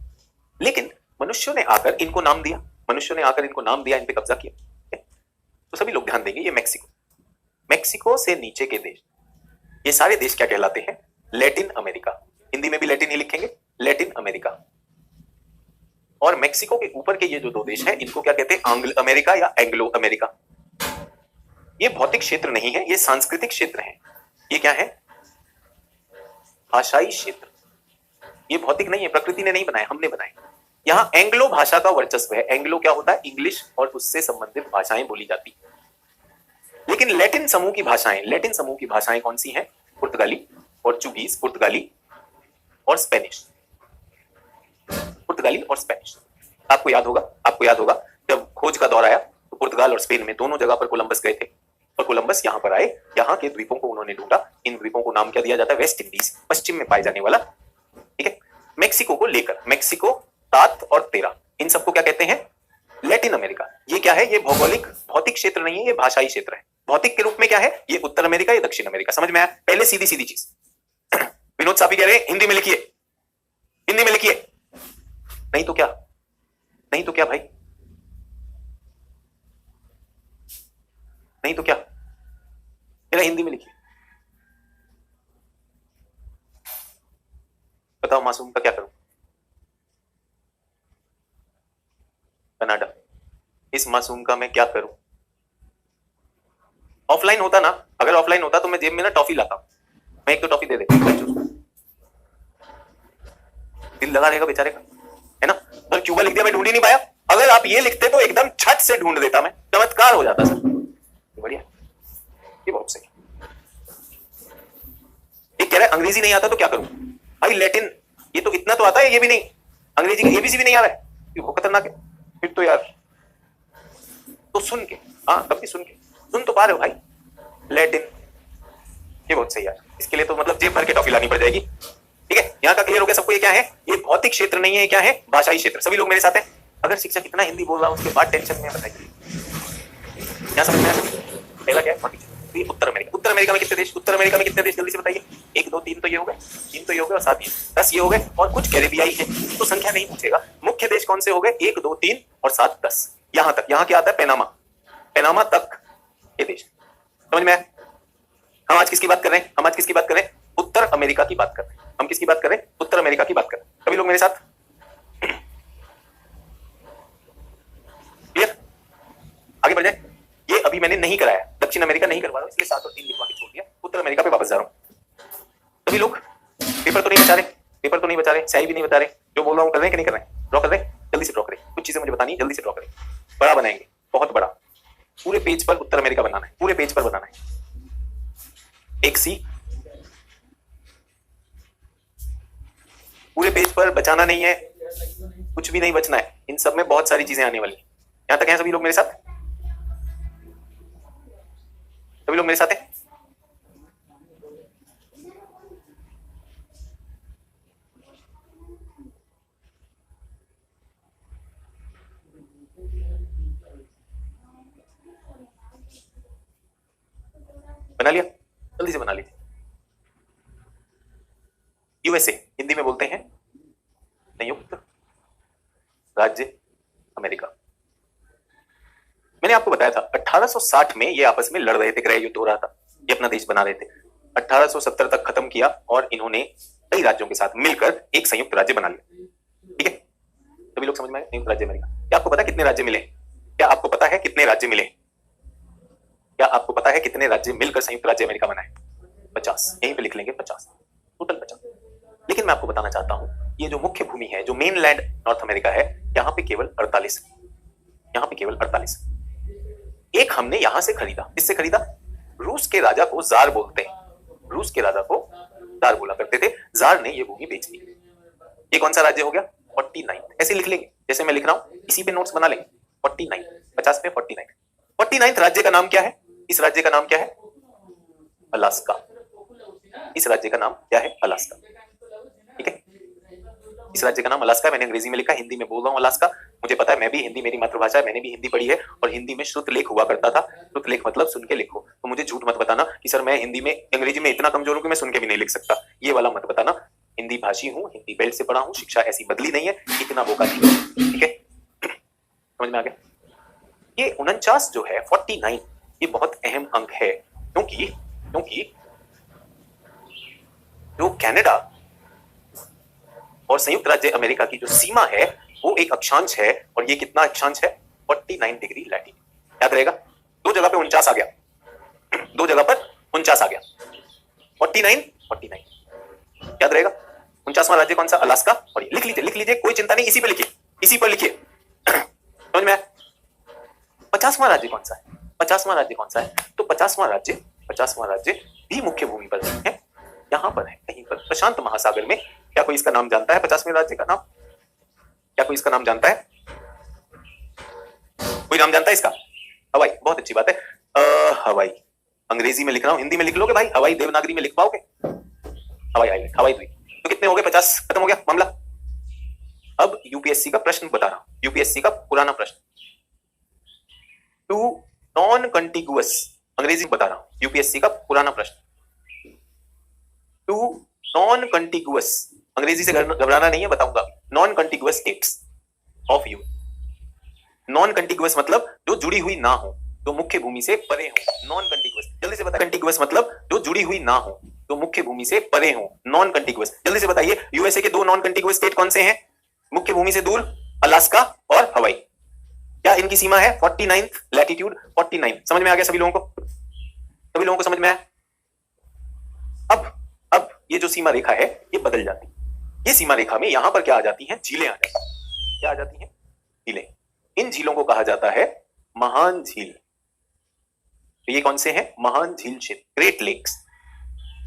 लेकिन मनुष्यों ने आकर इनको नाम दिया, इन पे कब्जा किया। तो सभी लोग ध्यान देंगे, ये मैक्सिको से नीचे के देश, ये सारे देश क्या कहलाते हैं? Latin America. हिंदी में भी लैटिन ही लिखेंगे, लैटिन अमेरिका। और मैक्सिको के ऊपर के ये जो 2 देश हैं इनको क्या कहते हैं? आंग्ल अमेरिका या एंग्लो अमेरिका। ये भौतिक क्षेत्र नहीं है, ये सांस्कृतिक क्षेत्र है। ये क्या है? भाषाई क्षेत्र। ये भौतिक नहीं है, प्रकृति ने नहीं बनाया, हमने बनाए। यहाँ एंग्लो भाषा का वर्चस्व है। एंग्लो क्या होता है? इंग्लिश और उससे संबंधित भाषाएं बोली जाती। लेकिन लैटिन समूह की भाषाएं, लैटिन समूह की भाषाएं कौन सी हैं? पुर्तगाली, पोर्चुगीज, पुर्तगाली और स्पेनिश। पुर्तगाली और स्पेनिश। आपको याद होगा जब खोज का दौर आया तो पुर्तगाल और स्पेन में दोनों जगह पर कोलंबस गए थे, और कोलंबस यहां पर आए, यहां के द्वीपों को उन्होंने ढूंढा। इन द्वीपों को नाम क्या दिया जाता है? वेस्ट इंडीज, पश्चिम में पाए जाने वाला। ठीक है। मेक्सिको को लेकर, मेक्सिको, तात और तेरा, इन सबको क्या कहते हैं? Latin America. ये क्या है? ये भौगोलिक भौतिक क्षेत्र नहीं है, ये भाषाई क्षेत्र है। भौतिक के रूप में क्या है? ये उत्तर अमेरिका, ये दक्षिण अमेरिका। समझ में आया? पहले सीधी सीधी चीज। विनोद साहब कह रहे हैं हिंदी में लिखिए, हिंदी में लिखिए। नहीं तो क्या, नहीं तो क्या भाई, नहीं तो क्या, मेरा हिंदी में लिखिए। बताओ मासूम का क्या करूं? कनाडा। इस मासूम का मैं क्या करूं? ऑफलाइन होता ना, अगर ऑफलाइन होता तो मैं जेब में ना टॉफी लाता हूं। मैं एक तो टॉफी दे दे, दिल लगा रहेगा बेचारे का, है ना। पर क्यूबा लिख दिया, मैं ढूंढ ही नहीं पाया। अगर आप ये लिखते तो एकदम छट से ढूंढ देता मैं, चमत्कार हो जाता सर। बढ़िया, ये बहुत सही। एक कह रहा है अंग्रेजी नहीं आता तो क्या करूं? भाई लैटिन, ये तो इतना तो आता है, ये भी नहीं, अंग्रेजी का एबीसी भी नहीं आ रहा है, ये बहुत खतरनाक है। फिर तो यार, तो सुन के, हाँ तब भी सुन के, सुन तो पा रहे हो भाई, लैटिन, ये बहुत सही यार। इसके लिए तो मतलब जेब भर के टॉफी लानी पड़ जाएगी। ठीक है, यहाँ का क्लियर हो गया सबको? ये क्या है? ये भौतिक क्षेत्र नहीं है, क्या है? भाषाई क्षेत्र। सभी लोग मेरे साथ हैं? अगर शिक्षक इतना हिंदी बोल रहा है उसके बाद टेंशन में बताइए, क्या समझ में आया? पहला क्या है? भौतिक क्षेत्र। ये उत्तर अमेरिका। उत्तर अमेरिका में कितने देश? उत्तर अमेरिका में कितने देश जल्दी से बताइए? 1 2 3 तो ये हो गए, 3 तो ये हो गए और 7 ये 10 ये हो गए, और कुछ कैरेबियाई है, तो संख्या नहीं पूछेगा। मुख्य देश कौन से हो गए? 1 2 3 और 7 10। यहां तक, यहां क्या आता है? पैनामा, पैनामा तक ये देश। समझ में आया? हम आज किसकी बात कर रहे हैं? हम आज किसकी बात कर रहे हैं? उत्तर अमेरिका की बात कर रहे हैं। हम किसकी बात कर रहे हैं? उत्तर अमेरिका की बात कर रहे हैं। सभी लोग मेरे साथ? क्लियर? आगे बढ़ जाए। ये अभी मैंने नहीं कराया, दक्षिण अमेरिका नहीं करवा रहा हूं, इसलिए 7 और 3 लिखवा के छोड़ दिया। उत्तर अमेरिका पे वापस जा रहा हूं। सभी लोग पेपर तो नहीं बचा रहे, पेपर तो नहीं बचा रहे, स्याही भी नहीं बता रहे, जो बोल रहा हूं कर रहे हैं कि नहीं कर रहे हैं? ड्रॉ कर रहे हैं? जल्दी से ड्रॉ करें, कुछ चीजें मुझे बतानी है, जल्दी से ड्रॉ करें। बड़ा बनाएंगे, बहुत बड़ा, पूरे पेज पर उत्तर अमेरिका बनाना है, पूरे पेज पर बनाना है। एक सी, पूरे पेज पर बचाना नहीं है, कुछ भी नहीं बचना है। इन सब में बहुत सारी चीजें आने वाली हैं। यहां तक हैं सभी लोग मेरे साथ? सभी लोग मेरे साथ हैं? बना लिया? जल्दी से बना लीजिए। यूएसए हिंदी में बोलते हैं संयुक्त राज्य अमेरिका। मैंने आपको बताया था 1860 में ये आपस में लड़ रहे थे, गृह युद्ध हो रहा था, ये अपना देश बना रहे थे। 1870 तक खत्म किया और इन्होंने कई राज्यों के साथ मिलकर एक संयुक्त राज्य बना लिया। ठीक है, सभी लोग समझ में आए? संयुक्त राज्य अमेरिका। क्या आपको पता है कितने राज्य मिले? क्या आपको पता है कितने राज्य मिले? क्या आपको पता है कितने राज्य मिलकर संयुक्त राज्य अमेरिका बना है? 50। यहीं पे लिख लेंगे 50, टोटल 50। लेकिन मैं आपको बताना चाहता हूं, ये जो मुख्य भूमि है, जो मेन लैंड नॉर्थ अमेरिका है, यहां पे केवल 48, यहां पे केवल 48। एक हमने यहां से खरीदा। किससे खरीदा? रूस के राजा को जार बोलते हैं, रूस के राजा को जार बोला करते थे। जार ने ये भूमि बेच दी। ये कौन सा राज्य हो गया? 49। ऐसे लिख लेंगे जैसे मैं लिख रहा हूं, इसी पे नोट्स बना लेंगे। 49, 50 पे 49। 49 राज्य का नाम क्या है? इस राज्य का नाम क्या है? अलास्का। इस राज्य का नाम क्या है? अलास्का। ठीक है, इस राज्य का नाम अलास्का। मैंने अंग्रेजी में लिखा, हिंदी में बोल रहा हूं अलास्का। मुझे पता है, मैं भी हिंदी मेरी मातृभाषा है, मैंने भी हिंदी पढ़ी है, और हिंदी में श्रुत लेख हुआ करता था। श्रुत लेख मतलब सुन के लिखो। तो मुझे झूठ मत बताना कि सर मैं हिंदी में, अंग्रेजी में इतना कमजोर हूं कि मैं सुन के भी नहीं लिख सकता। ये वाला मत बताना। हिंदी भाषी हूं, हिंदी बेल्ट से पढ़ा हूं, शिक्षा ऐसी बदली नहीं है, इतना बोका नहीं। ठीक है, समझ में आ गया? ये 49 जो है, 49, ये बहुत अहम अंक है, क्योंकि जो कनाडा और संयुक्त राज्य अमेरिका की जो सीमा है वो एक अक्षांश है, और ये कितना अक्षांश है? 49 डिग्री लैटिट्यूड। याद रहेगा? दो जगह पे 49 आ गया, दो जगह पर 49 आ गया, 49 49 याद रहेगा। 49वां राज्य कौन सा? अलास्का। और लिख लीजिए कोई चिंता नहीं, इसी पे लिखिए, इसी पर लिखिए। समझ में आया? 50वां राज्य कौन सा है? 50वां राज्य कौन सा है? तो 50वां राज्य भी मुख्य भूमि पर नहीं है, यहां पर है कहीं पर प्रशांत महासागर में। क्या कोई इसका नाम जानता है? 50वें राज्य का नाम क्या कोई इसका नाम जानता है? कोई नाम जानता है इसका? हवाई। बहुत अच्छी बात है। हवाई अंग्रेजी में लिख रहा हूं, हिंदी में लिख लोगे भाई? हवाई देवनागरी में लिख पाओगे? हवाई आइलैंड, हवाई द्वीप। तो कितने हो गए? 50 खत्म हो गया मामला। अब यूपीएससी का प्रश्न बता रहा हूं, यूपीएससी का पुराना प्रश्न। टू नॉन कंटिगुअस, अंग्रेजी बता रहा हूं, यूपीएससी का पुराना प्रश्न। टू नॉन कंटिगुअस, अंग्रेजी से घबराना नहीं है, बताऊंगा। Non contiguous states of you. Non contiguous मतलब जो जुड़ी हुई ना हो, जो मुख्य भूमि से परे हो। नॉन कंटिगुअस, जल्दी से बताइए। कंटिगुअस मतलब जो जुड़ी हुई ना हो, जो मुख्य भूमि से परे हो। नॉन कंटिगुअस, जल्दी से बताइए। यूएसए के दो नॉन कंटिगुअस स्टेट कौन से हैं मुख्य भूमि से दूर? अलास्का और हवाई। क्या इनकी सीमा है? 49 लैटिट्यूड 49। समझ में आ गया सभी लोगों को? सभी लोगों को समझ में आया? अब ये जो सीमा रेखा है ये बदल जाती है। ये सीमा रेखा में यहां पर क्या आ जाती हैं? झीलें आ जाती हैं। क्या आ जाती हैं? झीलें। इन झीलों को कहा जाता है महान झील। तो ये कौन से हैं? महान झील क्षेत्र, ग्रेट लेक्स।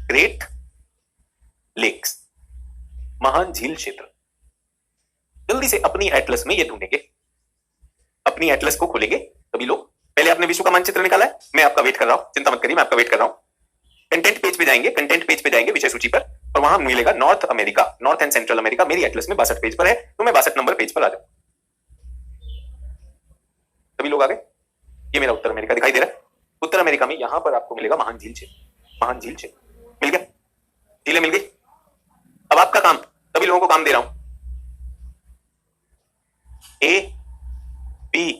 ग्रेट लेक्स, महान झील क्षेत्र। जल्दी से अपनी एटलस में ये ढूंढेंगे, अपनी एटलस को खोलेंगे सभी लोग। पहले आपने विश्व का मानचित्र निकाला है, मैं आपका वेट कर रहा हूं, चिंता मत करिए, मैं आपका वेट कर रहा हूं। कंटेंट पेज पे जाएंगे, कंटेंट पेज पे जाएंगे विषय सूची पर, और वहां मिलेगा north America, north and central America. मेरी एटलस में 62 पेज पर है, तो मैं 62 नंबर पेज पर आ जाऊं। सभी लोग आ गए? ये मेरा उत्तर अमेरिका दिखाई दे रहा है। उत्तर अमेरिका में यहां पर आपको मिलेगा महान झील क्षेत्र। महान झील क्षेत्र मिल गया, झीलें मिल गई। अब आपका काम, सभी लोगों को काम दे रहा हूं। ए, बी,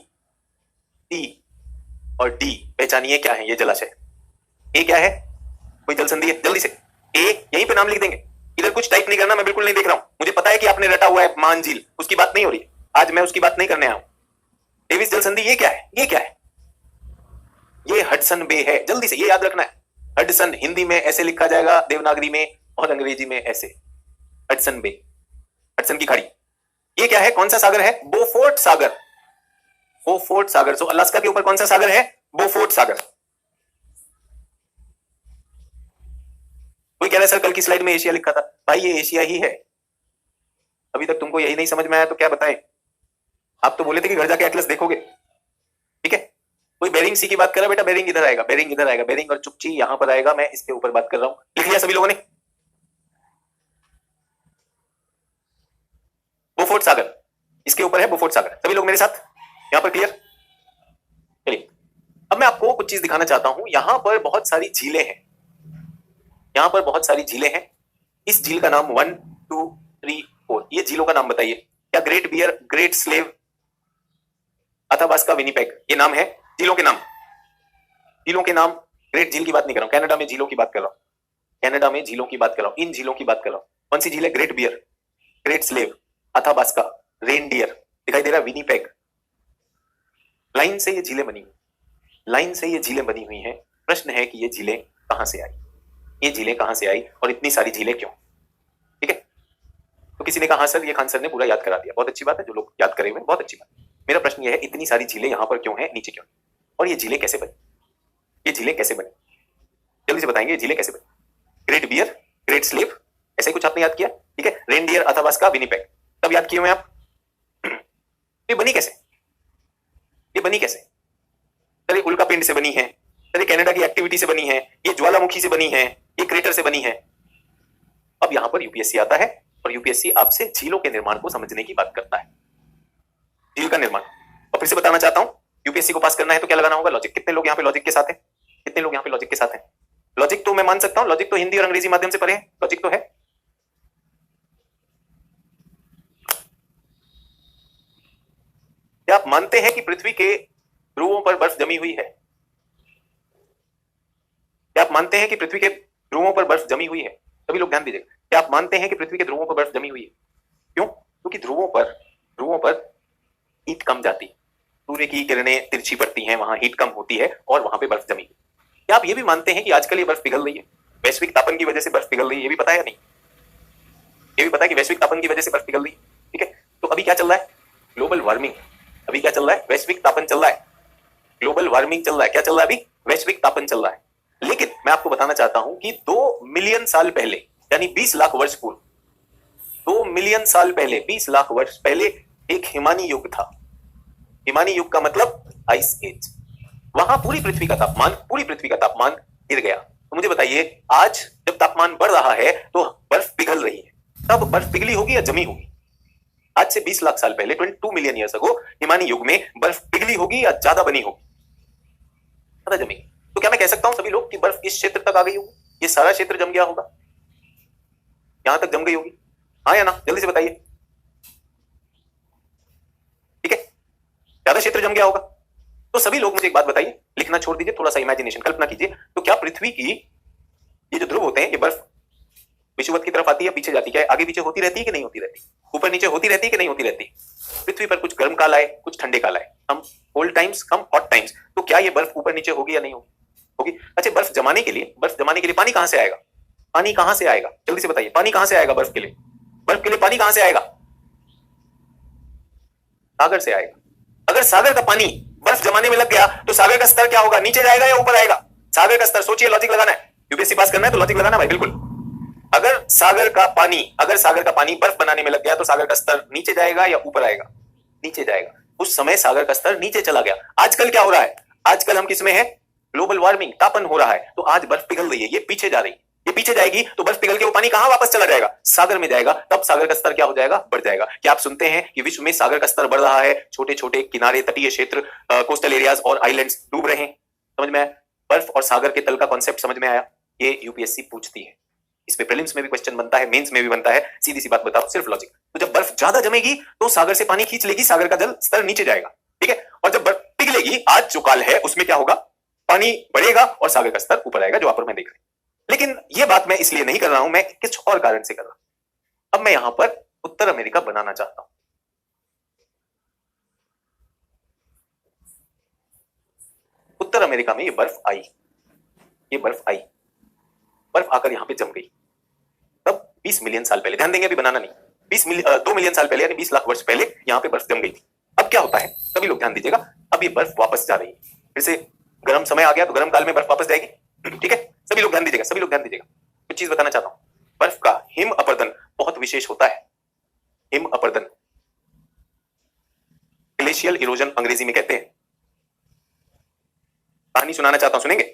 सी और डी पहचानिए क्या है ये जलाशय। ए क्या है? कोई जल संधि है? जल्दी से ए यहीं पे नाम लिख देंगे, इधर कुछ टाइप नहीं करना, मैं बिल्कुल नहीं देख रहा हूं। मुझे पता है कि आपने रटा हुआ है महान झील, उसकी बात नहीं हो रही, आज मैं उसकी बात नहीं करने आया हूं। डेविस जल संधि ये क्या है? ये क्या है? ये हडसन बे है। जल्दी से ये याद रखना है। हडसन हिंदी में ऐसे लिखा जाएगा, देवनागरी में और अंग्रेजी में ऐसे, हडसन बे, हडसन की खाड़ी। ये क्या है? कौन सा सागर है? बोफोर्ट सागर। बोफोर्ट सागर। सो अलास्का के ऊपर कौन सा सागर है? बोफोर्ट सागर। कोई कह रहा है सर कल की स्लाइड में एशिया लिखा था। भाई ये एशिया ही है। अभी तक तुमको यही नहीं समझ में आया तो क्या बताएं? आप तो बोले थे कि घर जाके एटलस देखोगे, ठीक है। कोई बेरिंग सी की बात कर रहा है, बेटा बेरिंग इधर आएगा, बेरिंग इधर आएगा, बेरिंग और चुपची यहां पर आएगा। मैं इसके ऊपर बात कर रहा हूं। लिख लिया सभी लोगों ने? बोफोर्ट सागर इसके ऊपर है, बोफोर्ट सागर। सभी लोग मेरे साथ यहां पर क्लियर? चलिए अब मैं आपको कुछ चीज दिखाना चाहता हूं। यहां पर बहुत सारी झीलें हैं, यहां पर बहुत सारी झीलें हैं। इस झील का नाम 1 2 3 4, ये झीलों का नाम बताइए। क्या Great Bear, Great Slave, Athabasca, Winnipeg, ये नाम है झीलों के नाम? झीलों के नाम। ग्रेट झील की बात नहीं कर रहा हूं, कनाडा में झीलों की बात कर रहा हूं, कनाडा में झीलों की बात कर रहा हूं, इन झीलों की बात कर रहा हूं। कौन सी झील है? Great Bear, Great Slave, Athabasca, Reindeer, दिखाई दे रहा है विनीपेग। लाइन से ये झीलें बनी हुई, लाइन से ये झीलें बनी हुई हैं। प्रश्न है कि ये झीलें कहां से आई, ये झीलें कहां से आई और इतनी सारी झीलें क्यों? ठीक है। तो किसी ने कहा सर ये खान सर ने पूरा याद करा दिया। बहुत अच्छी बात है, जो लोग याद करे हुए बहुत अच्छी बात। मेरा प्रश्न ये है इतनी सारी झीलें यहां पर क्यों है, नीचे क्यों, और ये झीलें कैसे बनी? ये झीलें कैसे बनी? जल्दी से बताएंगे ये झीलें कैसे बनी? ग्रेट बियर, ग्रेट स्लेव, ऐसे कुछ आपने याद किया, ठीक है। रेनडियर, अथाबास्का, विनीपेग, तब याद किए हुए आप। ये बनी कैसे? ये बनी कैसे? सर उल्का पिंड से बनी है, सर कनाडा की एक्टिविटी से बनी है, ये ज्वालामुखी से बनी है, ये क्रेटर से बनी है। अब यहां पर यूपीएससी आता है और यूपीएससी आपसे झीलों के निर्माण को समझने की बात करता है। झील का निर्माण, और फिर से बताना चाहता हूं, यूपीएससी को पास करना है तो क्या लगाना होगा? लॉजिक। कितने लोग यहां पे लॉजिक के साथ हैं? कितने लोग यहां पे लॉजिक के साथ हैं? लॉजिक तो मैं मान सकता हूं, लॉजिक तो हिंदी और अंग्रेजी माध्यम से पढ़े हैं, लॉजिक तो है। क्या आप मानते हैं कि पृथ्वी के ध्रुवों पर बर्फ जमी हुई है? क्या आप मानते हैं कि पृथ्वी के ध्रुवों पर बर्फ जमी हुई है? सभी लोग ध्यान दीजिए। क्या आप मानते हैं कि पृथ्वी के ध्रुवों पर बर्फ जमी हुई है? क्यों? क्योंकि ध्रुवों पर हीट कम जाती है, सूर्य की किरणें तिरछी पड़ती हैं, वहां हीट कम होती है और वहां पे बर्फ जमी। क्या आप ये भी मानते हैं कि आजकल ये बर्फ पिघल रही है? वैश्विक तापन की वजह से बर्फ पिघल रही है, ये भी पता है या नहीं? ये भी पता है कि वैश्विक तापन की वजह से बर्फ पिघल रही है। ठीक है, तो अभी क्या चल रहा है? Global warming. अभी क्या चल रहा है? वैश्विक तापन चल रहा है, ग्लोबल वार्मिंग चल रहा है। क्या चल रहा है अभी? वैश्विक तापन चल रहा है। लेकिन मैं आपको बताना चाहता हूं कि 2 मिलियन साल पहले, यानी 20 लाख वर्ष पूर्व, 2 मिलियन साल पहले, 20 लाख वर्ष पहले एक हिमानी युग था। हिमानी युग का मतलब आइस एज। वहां पूरी पृथ्वी का तापमान गिर गया। तो मुझे बताइए, आज जब तापमान बढ़ रहा है तो बर्फ पिघल रही है, तब बर्फ पिघली होगी या जमी होगी? आज से 20 लाख साल पहले, 22 मिलियन ईयर्स अगो, हिमानी युग में बर्फ पिघली होगी या ज्यादा बनी होगी? ज्यादा जमी। तो क्या मैं कह सकता हूं सभी लोग कि बर्फ इस क्षेत्र तक आ गई होगी, ये सारा क्षेत्र जम गया होगा, यहां तक जम गई होगी? हाँ या ना, जल्दी से बताइए। ठीक है, ज्यादा क्षेत्र जम गया होगा। तो सभी लोग मुझे एक बात बताइए, लिखना छोड़ दीजिए, थोड़ा सा इमेजिनेशन, कल्पना कीजिए। तो क्या पृथ्वी की ये जो ध्रुव होते हैं, ये बर्फ विषुवत की तरफ आती है, पीछे जाती है, आगे पीछे होती रहती है कि नहीं होती रहती? ऊपर नीचे होती रहती है कि नहीं होती रहती? पृथ्वी पर कुछ गर्म काल आए, कुछ ठंडे काल आए, हम कोल्ड टाइम्स, हम हॉट टाइम्स, तो क्या ये बर्फ ऊपर नीचे होगी या नहीं होगी? होगी। अच्छा, बर्फ जमाने के लिए पानी कहां से आएगा? पानी कहां से आएगा, जल्दी से बताइए, पानी कहां से आएगा बर्फ के लिए? बर्फ के लिए पानी कहां से आएगा? सागर से आएगा। अगर सागर का पानी बर्फ जमाने में लग गया तो सागर का स्तर क्या होगा? नीचे जाएगा या ऊपर आएगा? सागर का स्तर, सोचिए, लॉजिक लगाना है, यूपीएससी पास करना है तो लॉजिक लगाना भाई, बिल्कुल। अगर सागर का पानी बर्फ बनाने में लग गया तो सागर का स्तर नीचे जाएगा या ऊपर आएगा? नीचे जाएगा। उस समय सागर का स्तर नीचे चला गया। आजकल क्या हो रहा है? आजकल हम किसमें है? ग्लोबल वार्मिंग, तापन हो रहा है, तो आज बर्फ पिघल रही है, ये पीछे जा रही है, ये पीछे जाएगी तो बर्फ पिघल के वो पानी कहां वापस चला जाएगा? सागर में जाएगा, तब सागर का स्तर क्या हो जाएगा? बढ़ जाएगा। क्या आप सुनते हैं कि विश्व में सागर का स्तर बढ़ रहा है, छोटे छोटे किनारे, तटीय क्षेत्र, कोस्टल एरियाज और आइलैंड्स डूब रहे हैं? समझ में आया? बर्फ और सागर के तल का कॉन्सेप्ट समझ में आया? ये यूपीएससी पूछती है, इस पे प्रीलिम्स में भी क्वेश्चन बनता है, मेंस में भी बनता है। सीधी सी बात बताओ, सिर्फ लॉजिक। तो जब बर्फ ज्यादा जमेगी तो सागर से पानी खींच लेगी, सागर का जल स्तर नीचे जाएगा, ठीक है। और जब बर्फ पिघलेगी, आज जो काल है उसमें क्या होगा? पानी बढ़ेगा और सागर का स्तर ऊपर आएगा, जो आप और मैं देख रहे हैं। लेकिन यह बात मैं इसलिए नहीं कर रहा हूं, मैं कुछ और कारण से कर रहा हूं। अब मैं यहां पर उत्तर अमेरिका बनाना चाहता हूं। उत्तर अमेरिका में ये बर्फ आई, बर्फ आकर यहां पे जम गई। तब 20 मिलियन साल पहले, ध्यान देंगे अभी बनाना नहीं, 2 मिलियन साल पहले, यानी 20 लाख वर्ष पहले यहां पे बर्फ जम गई थी। अब क्या होता है, सभी लोग ध्यान दीजिएगा, अब ये बर्फ वापस जा रही है, फिर से गर्म समय आ गया तो गर्म काल में बर्फ वापस जाएगी, ठीक है। सभी लोग ध्यान दीजिएगा, कुछ चीज बताना चाहता हूं। बर्फ का हिम अपर्दन बहुत विशेष होता है। हिम अपर्दन, ग्लेशियल इरोजन अंग्रेजी में कहते हैं। कहानी सुनाना चाहता हूं, सुनेंगे?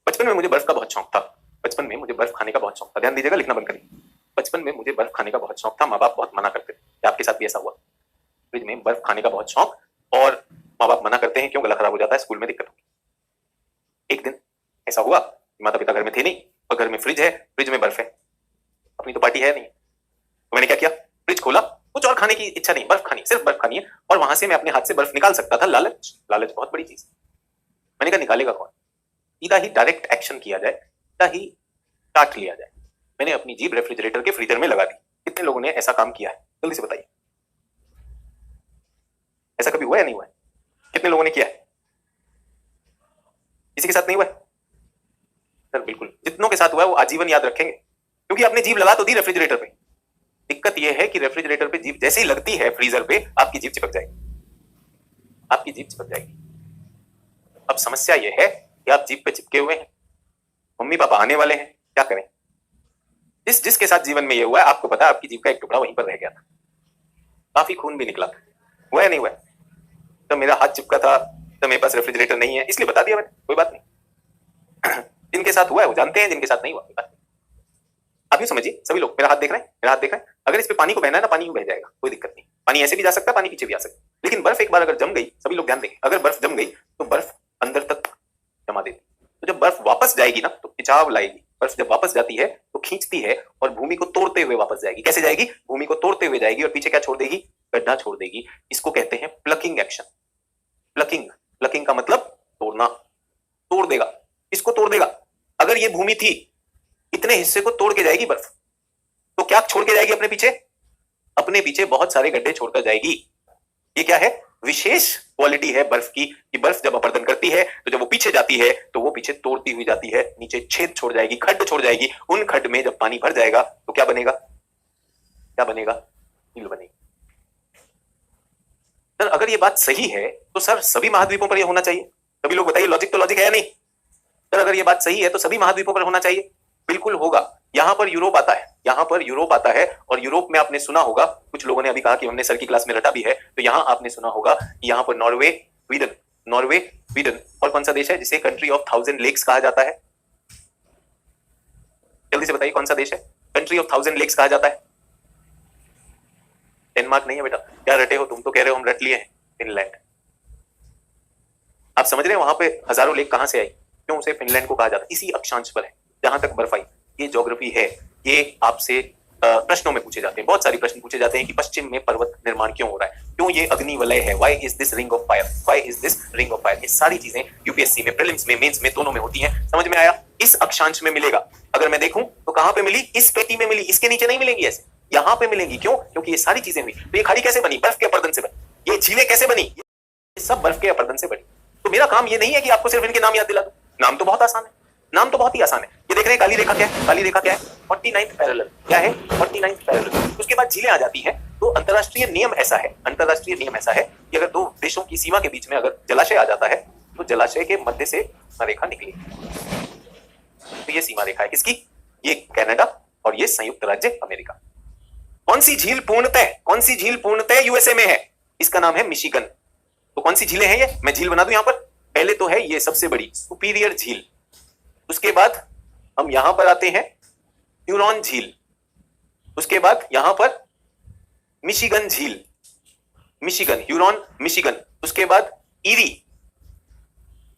बचपन में मुझे बर्फ का बहुत शौक था, बचपन में मुझे बर्फ खाने का बहुत शौक था। ध्यान दीजिएगा, लिखना बंद करिए। बचपन में मुझे बर्फ खाने का बहुत शौक था, माँ बाप बहुत मना करते थे। क्या आपके साथ भी ऐसा हुआ? फ्रिज में बर्फ खाने का बहुत शौक, और माँ बाप मना करते हैं, क्यों? गला खराब हो जाता है, स्कूल में दिक्कत होगी। एक दिन ऐसा हुआ, माता पिता घर में थे नहीं, और घर में फ्रिज है, फ्रिज में बर्फ है, अपनी तो पार्टी है नहीं। तो मैंने क्या किया, फ्रिज खोला, कुछ और खाने की इच्छा नहीं, बर्फ खानी, सिर्फ बर्फ खानी है, और वहां से मैं अपने हाथ से बर्फ निकाल सकता था। लालच बहुत बड़ी चीज। मैंने कहा निकालेगा कौन? सीधा ही डायरेक्ट एक्शन किया जाए, सीधा ही काट लिया जाए। मैंने अपनी जीभ रेफ्रिजरेटर के फ्रीजर में लगा दी। कितने लोगों ने ऐसा काम किया है, जल्दी से बताइए। ऐसा कभी हुआ या नहीं हुआ? कितने लोगों ने किया है? किसी के साथ नहीं हुआ? सर बिल्कुल, जितनों के साथ हुआ है वो आजीवन याद रखेंगे, क्योंकि आपने जीभ लगा तो दी रेफ्रिजरेटर पे। दिक्कत यह है कि रेफ्रिजरेटर पे जीभ जैसे ही लगती है फ्रीजर पे, आपकी जीभ चिपक जाएगी, आपकी जीभ चिपक जाएगी। अब समस्या यह है कि आप जीभ पे चिपके हुए हैं, मम्मी पापा आने वाले हैं, क्या करें? जिसके साथ जीवन में यह हुआ है, आपको पता है आपकी जीभ का एक टुकड़ा वहीं पर रह गया था, काफी खून भी निकला था। हुआ या नहीं हुआ? तो मेरा हाथ चिपका था, तो मेरे पास रेफ्रिजरेटर नहीं है, इसलिए बता दिया मैंने, कोई बात नहीं। जिनके साथ हुआ है वो जानते हैं, जिनके साथ नहीं हुआ कोई बात नहीं। आप यूं समझिए, सभी लोग मेरा हाथ देख रहे हैं, अगर इस पे पानी को बहना है ना, पानी यूं बह जाएगा, कोई दिक्कत नहीं। पानी ऐसे भी जा सकता है, पानी पीछे भी आ सकता है। लेकिन बर्फ एक बार अगर जम गई, सभी लोग ध्यान देंगे, अगर बर्फ जम गई तो बर्फ अंदर तक जमा देती। तो जब बर्फ वापस जाएगी ना, तो खिंचाव लाएगी। बर्फ जब वापस जाती है तो खींचती है और भूमि को तोड़ते हुए वापस जाएगी। कैसे जाएगी? भूमि को तोड़ते हुए जाएगी, और पीछे क्या छोड़ देगी? गड्ढा छोड़ देगी। इसको कहते हैं प्लकिंग एक्शन। प्लकिंग का मतलब तोड़ना, तोड़ देगा, इसको तोड़ देगा। अगर ये भूमि थी, इतने हिस्से को तोड़ के जाएगी बर्फ, तो क्या छोड़ के जाएगी अपने पीछे? अपने पीछे बहुत सारे गड्ढे छोड़कर जाएगी। ये क्या है? विशेष क्वालिटी है बर्फ की कि बर्फ जब अपरदन करती है तो जब वो पीछे जाती है तो वो पीछे तोड़ती हुई जाती है, नीचे छेद छोड़ जाएगी, खड्ड छोड़ जाएगी। उन खड्ड में जब पानी भर जाएगा तो क्या बनेगा? क्या बनेगा? झील बनेगी। सर अगर ये बात सही है तो सर सभी महाद्वीपों पर ये होना चाहिए। सभी लोग बताइए, लॉजिक तो लॉजिक है या नहीं? सर अगर ये बात सही है तो सभी महाद्वीपों पर होना चाहिए। बिल्कुल होगा। यहां पर यूरोप आता है, यहां पर यूरोप आता है, और यूरोप में आपने सुना होगा, कुछ लोगों ने अभी कहा कि हमने सर की क्लास में रटा भी है, तो यहां आपने सुना होगा कि यहां पर नॉर्वे, स्वीडन और कौन सा देश है जिसे कंट्री ऑफ 1000 लेक्स कहा जाता है? जल्दी से बताइए कौन सा देश है कंट्री ऑफ 1000 लेक्स कहा जाता है? डेनमार्क नहीं है बेटा। क्या रटे हो तुम? तो कह रहे हो हम रट लिए हैं। फिनलैंड। आप समझ रहे हैं वहां पे हजारों लेक कहां से आई? क्यों उसे फिनलैंड को कहा जाता है? इसी अक्षांश पर है जहां तक बर्फ आई। ये ज्योग्राफी है। ये आपसे प्रश्नों में पूछे जाते हैं, बहुत सारे प्रश्न पूछे जाते हैं कि पश्चिम में पर्वत निर्माण क्यों हो रहा है, क्यों ये अग्नि वलय है, why is this ring of fire, why is this ring of fire. ये सारी चीजें यूपीएससी में, प्रीलिम्स में, मेंस में, दोनों में होती हैं। समझ में आया? इस अक्षांश में मिलेगा। अगर मैं देखूं तो कहां पे मिली? इस पेटी में मिली। इसके नीचे नहीं मिलेगी, ऐसे यहां पे मिलेंगी। क्यों? क्योंकि ये सारी चीजें हुई। तो ये खाड़ी कैसे बनी? बर्फ के अपरदन से बनी। ये झीलें कैसे बनी? ये सब बर्फ के अपरदन से बनी। तो मेरा काम ये नहीं है कि आपको सिर्फ इनके नाम याद दिला दूं। नाम तो बहुत आसान है, नाम तो बहुत ही आसान है। ये देख रहे हैं काली रेखा क्या है? काली रेखा क्या है? 49th parallel. क्या है? 49th parallel. उसके बाद झीलें आ जाती हैं। तो अंतरराष्ट्रीय नियम ऐसा है, अंतरराष्ट्रीय नियम ऐसा है कि अगर दो देशों की सीमा के बीच में अगर जलाशय आ जाता है तो जलाशय के मध्य से रेखा निकली। तो ये सीमा रेखा है किसकी? ये कनाडा और ये संयुक्त राज्य अमेरिका। कौन सी झील पूर्णतः, कौन सी झील पूर्णतः यूएसए में है? इसका नाम है मिशिगन। तो कौन सी झीलें हैं ये? मैं झील बना दूं यहां पर। पहले तो है ये सबसे बड़ी सुपीरियर झील। उसके बाद हम यहां पर आते हैं ह्यूरॉन झील। उसके बाद यहां पर मिशिगन झील, मिशिगन, ह्यूरॉन, मिशिगन। उसके बाद ईरी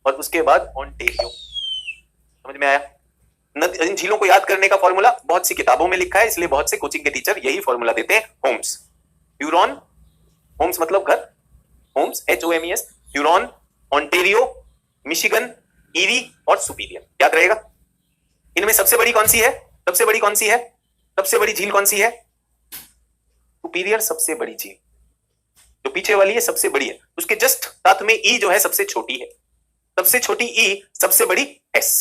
और उसके बाद ओंटेरियो। समझ में आया? इन झीलों को याद करने का फॉर्मूला बहुत सी किताबों में लिखा है, इसलिए बहुत से कोचिंग के टीचर यही फॉर्मूला देते हैं। होम्स, ह्यूरॉन, होम्स मतलब घर, homes HOMES, Huron, Ontario, Michigan, Erie और सुपीरियर। याद रहेगा? इनमें सबसे बड़ी कौन सी है? सबसे बड़ी कौन सी है? सबसे बड़ी झील कौन सी है? सुपीरियर सबसे बड़ी झील। जो पीछे वाली है सबसे बड़ी है। उसके जस्ट साथ में ई जो है सबसे छोटी है। सबसे छोटी ई, सबसे बड़ी एस।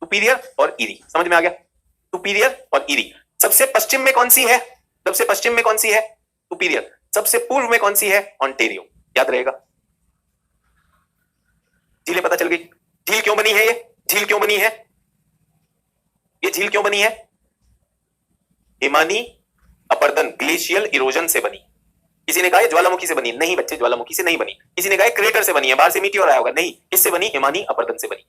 सुपीरियर और ईरी। समझ में आ गया? सुपीरियर और ईरी। सबसे पश्चिम में कौन सी है? सबसे पश्चिम में कौन सी है? सुपीरियर। सबसे पूर्व में कौन सी है? ओंटेरियो। याद रहेगा? झीलें पता चल गई। झील क्यों बनी है? ये झील क्यों बनी है? ये झील क्यों बनी है? हिमानी अपरदन, ग्लेशियल इरोजन से बनी। किसी ने कहा ज्वालामुखी से बनी। नहीं बच्चे, ज्वालामुखी से नहीं बनी। किसी ने कहा क्रेटर से बनी है, बाहर से मीटियोर आया होगा। नहीं, किससे बनी? हिमानी अपरदन से बनी।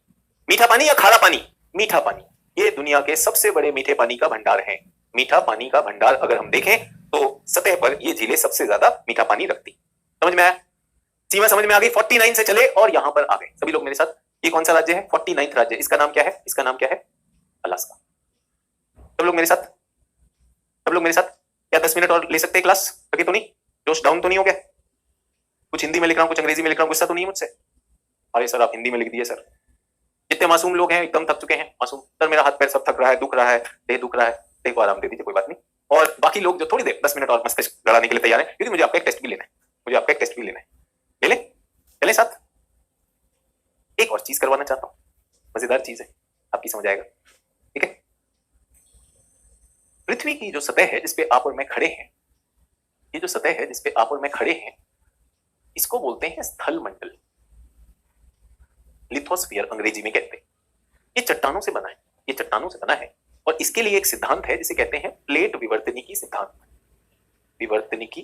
मीठा पानी या खारा पानी? मीठा पानी। ये दुनिया के सबसे बड़े मीठे पानी का भंडार है। मीठा पानी का भंडार अगर हम देखें तो सतह पर ये झीलें सबसे ज्यादा मीठा पानी रखती। समझ में आया? सीमा समझ में आ गई? 49 से चले और यहां पर आ गए सभी लोग मेरे साथ। ये कौन सा राज्य है? 49th राज्य। इसका नाम क्या है? इसका नाम क्या है? अलास्का। सब लोग मेरे साथ, सब लोग मेरे साथ। क्या 10 मिनट और ले सकते हैं क्लास? लगे तो नहीं? जोश डाउन तो नहीं हो गया? कुछ हिंदी में लिख रहा हूं, कुछ अंग्रेजी में लिख रहा हूं, गुस्सा तो नहीं है मुझसे? अरे सर आप हिंदी में लिख दिए सर। जितने मासूम लोग हैं एकदम थक चुके हैं। मासूम सर, मेरा हाथ पैर सब थक रहा है, दुख रहा है, देह दुख रहा है। देह को आराम दे दीजिए, कोई बात नहीं। और बाकी लोग जो थोड़ी देर 10 मिनट और मस्तिष्क लड़ाने के लिए तैयार है, क्योंकि मुझे आपका एक टेस्ट भी लेना है। मुझे आपका एक टेस्ट भी लेना है। ले लें? चलें साथ? एक और चीज करवाना चाहता हूं, मजेदार चीज है, आपकी समझ आएगा। ठीक है? पृथ्वी की जो सतह है जिसपे आप और मैं खड़े हैं, ये जो सतह है जिसपे आप और मैं खड़े हैं, इसको बोलते हैं स्थल मंडल। लिथोस्फीयर अंग्रेजी में कहते हैं। ये चट्टानों से बना है, ये चट्टानों से बना है। और इसके लिए एक सिद्धांत है जिसे कहते हैं प्लेट विवर्तनिकी सिद्धांत। विवर्तनिकी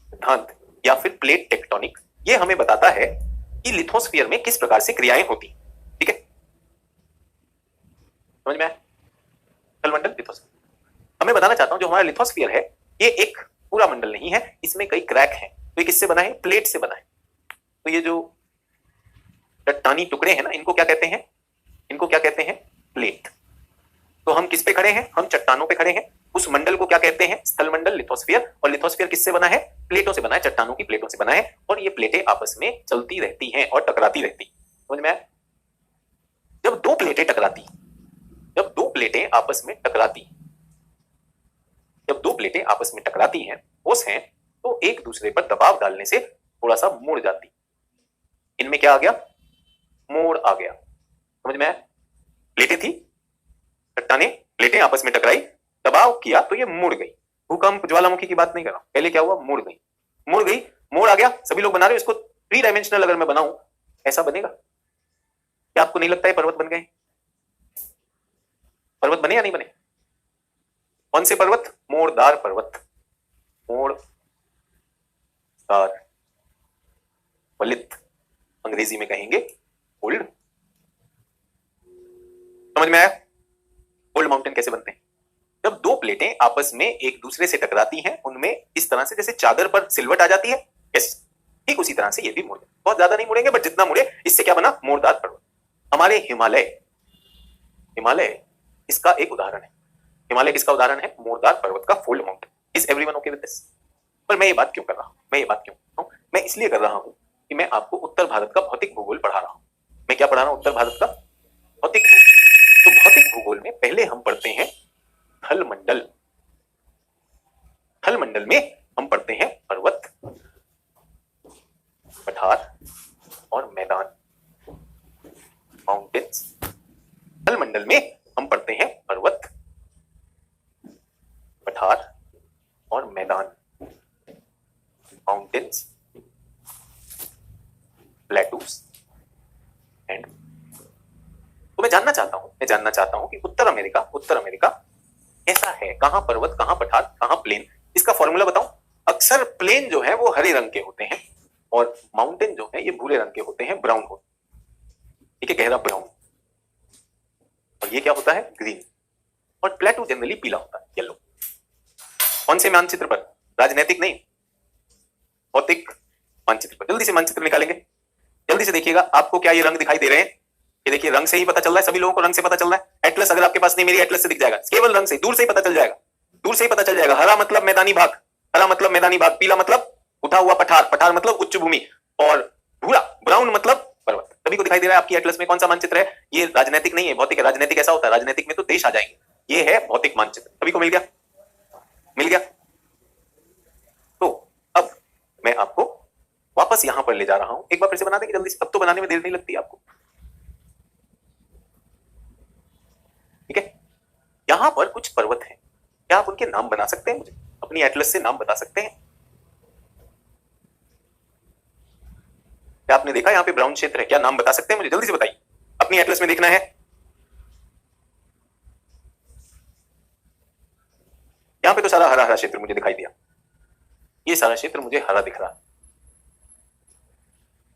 सिद्धांत या फिर प्लेट टेक्टोनिक। ये हमें बताता है कि लिथोस्फीयर में किस प्रकार से क्रियाएं होती। ठीक है? समझ में आया? स्थल मंडल, लिथोस्फीयर। हमें बताना चाहता हूं जो हमारा लिथोस्फीयर है ये एक पूरा मंडल नहीं है, इसमें कई क्रैक हैं। तो ये किससे बना है? प्लेट से बना है। तो ये जो चट्टानी टुकड़े हैं ना, इनको क्या कहते हैं? इनको क्या कहते हैं? प्लेट। तो हम किस पे खड़े हैं? हम चट्टानों पे खड़े हैं। उस मंडल को क्या कहते हैं? स्थल मंडल, लिथोस्फीयर। और लिथोस्फीयर किससे बना है? प्लेटों से बना है, चट्टानों की प्लेटों से बना है। और ये प्लेटें आपस में चलती रहती हैं और टकराती रहती। समझ में आया? जब दो प्लेटें टकराती, जब दो प्लेटें आपस में टकराती, जब दो प्लेटें आपस में टकराती हैं, ठोस हैं, तो एक दूसरे पर दबाव डालने से थोड़ा सा मुड़ जाती, इनमें क्या आ गया, मोड़ आ गया। समझ में आया? प्लेटें थी, चट्टाने प्लेटें आपस में टकराई, दबाव किया तो ये मुड़ गई। भूकंप ज्वालामुखी की बात नहीं कर रहा हूं, पहले क्या हुआ, मुड़ गई, मुड़ गई, मोड़ आ गया। सभी लोग बना रहे हो इसको, 3 डायमेंशनल अगर मैं बनाऊं ऐसा बनेगा क्या? आपको नहीं लगता है पर्वत बन गए? पर्वत बने या नहीं बने? कौन से पर्वत? मोड़दार पर्वत, मोड़दार, वलित अंग्रेजी में कहेंगे ओल्ड। समझ में आया? ओल्ड माउंटेन कैसे बनते हैं? जब दो प्लेटें आपस में एक दूसरे से टकराती हैं, उनमें इस तरह से जैसे चादर पर सिलवट आ जाती है, यस, ठीक उसी तरह से ये भी मुड़े। बहुत ज्यादा नहीं मुड़ेंगे, बट जितना मुड़े इससे क्या बना, मोड़दार पर्वत। हमारे हिमालय, हिमालय इसका एक उदाहरण है। हिमालय किसका उदाहरण है? मोड़दार पर्वत का, fold mountain. Is everyone okay with this? पर मैं ये बात क्यों कर रहा हूं, मैं ये बात क्यों कर रहा हूं? मैं इसलिए कर रहा हूं कि मैं आपको उत्तर भारत का भौतिक भूगोल पढ़ा रहा हूं। मैं क्या पढ़ा रहा हूं? उत्तर भारत का भौतिक भूगोल। तो भौतिक भूगोल में पहले हम पढ़ते हैं थल मंडल। थल मंडल में हम पढ़ते हैं पर्वत, पठार और मैदान, माउंटेन्स। थल मंडल में हम पढ़ते हैं पर्वत, पठार और मैदान, माउंटेन्स, प्लेटूस एंड। तो मैं जानना चाहता हूं कि उत्तर अमेरिका कैसा है, कहां पर्वत, कहां पठार, कहां प्लेन। इसका फॉर्मूला बताऊं? अक्सर प्लेन जो है वो हरे रंग के होते हैं और माउंटेन जो है ये भूरे रंग के होते हैं, ब्राउन होते हैं, ठीक है, गहरा ब्राउन। और ये क्या होता है, ग्रीन। और प्लेटू जनरली पीला होता है, येलो। कौन से मानचित्र पर? राजनीतिक नहीं, भौतिक मानचित्र पर। जल्दी से मानचित्र निकालेंगे, जल्दी से देखिएगा। आपको क्या ये रंग दिखाई दे रहे हैं? ये देखिए, रंग से ही पता चल रहा है, सभी लोगों को रंग से पता चल रहा है। एटलस अगर आपके पास नहीं, मेरी एटलस से दिख जाएगा, केवल रंग से, दूर से ही पता चल जाएगा, दूर से ही पता चल जाएगा। हरा मतलब मैदानी भाग, हरा मतलब मैदानी भाग, पीला मतलब उठा हुआ पठार, पठार मतलब उच्च भूमि, और भूरा ब्राउन मतलब पर्वत। सभी को दिखाई दे रहा है आपकी एटलस में। कौन सा मानचित्र है ये? राजनीतिक नहीं है, भौतिक है। राजनीतिक ऐसा होता है, राजनीतिक में तो देश आ जाएंगे। ये है भौतिक मानचित्र। सभी को मिल गया? मिल गया। तो अब मैं आपको वापस यहां पर ले जा रहा हूं, एक बार फिर से बना देंगे जल्दी से, अब तो बनाने में देर नहीं लगती आपको, ठीक है। यहां पर कुछ पर्वत हैं, क्या आप उनके नाम बना सकते हैं? मुझे अपनी एटलस से नाम बता सकते हैं? क्या आपने देखा यहाँ पे ब्राउन क्षेत्र है? क्या नाम बता सकते हैं मुझे? जल्दी से बताइए, अपनी एटलस में देखना है। यहाँ पे तो सारा हरा हरा क्षेत्र मुझे दिखाई दिया, ये सारा क्षेत्र मुझे हरा दिख रहा है,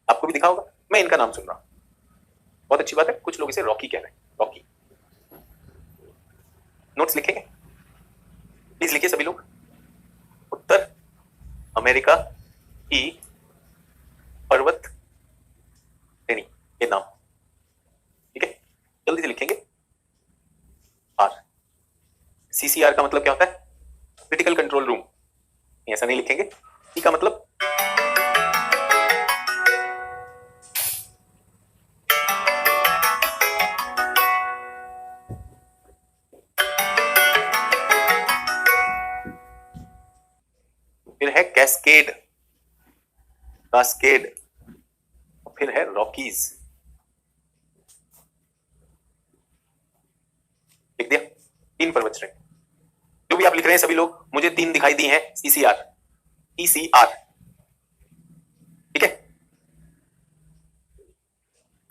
आपको भी दिखा होगा। मैं इनका नाम सुन रहा हूं, बहुत अच्छी बात है। कुछ लोग इसे रॉकी कह रहे हैं, रॉकी। नोट्स लिखेंगे प्लीज, लिखिए सभी लोग। उत्तर अमेरिका की पर्वत श्रेणी, ये नाम, ठीक है, जल्दी से लिखेंगे। आर, सीसीआर का मतलब क्या होता है? Critical control room. ऐसा नहीं लिखेंगे। टी का मतलब फिर है कैस्केड, कास्केड, फिर है रॉकीज। लिख दिया? 3 पर्वत श्रेणी। जो भी आप लिख रहे हैं सभी लोग, मुझे 3 दिखाई दी हैं, सीसीआर, ईसीआर, ठीक है।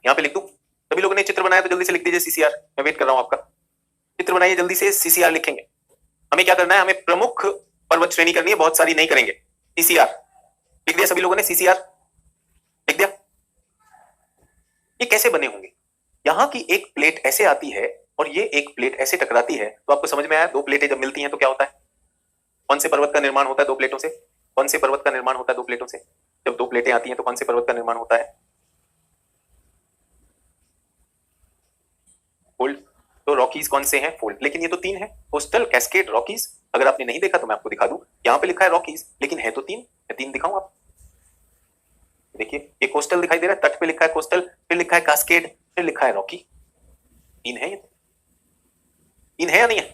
यहां पे लिख दूं? सभी लोगों ने चित्र बनाया तो जल्दी से लिख दीजिए सीसीआर, मैं वेट कर रहा हूं आपका। चित्र बनाइए जल्दी से, सीसीआर लिखेंगे। हमें क्या करना है? हमें प्रमुख पर्वत श्रेणी करनी है, बहुत सारी नहीं करेंगे। सीसीआर लिख दिया सभी लोगों ने? सीसीआर लिख दिया? ये कैसे बने होंगे? यहां की एक प्लेट ऐसे आती है और ये एक प्लेट ऐसे टकराती है, तो आपको समझ में आया? 2 प्लेटें जब मिलती हैं तो क्या होता है? कौन से पर्वत का निर्माण होता है 2 प्लेटों से? कौन से पर्वत का निर्माण होता है 2 प्लेटों से? जब 2 प्लेटें आती हैं तो कौन से पर्वत का निर्माण होता है? फोल्ड। तो रॉकीज कौन से हैं? फोल्ड। लेकिन ये तो 3 है, कोस्टल, कैस्केड, रॉकीज। अगर आपने नहीं देखा तो मैं आपको दिखा दूं, यहां पे लिखा है रॉकीज, लेकिन है तो 3। मैं 3 दिखाऊं आप देखिए, ये कोस्टल दिखाई दे रहा है, तट पे लिखा है कोस्टल, फिर लिखा है कास्केड, फिर लिखा है रॉकी। 3 है ये, 3 है या नहीं है?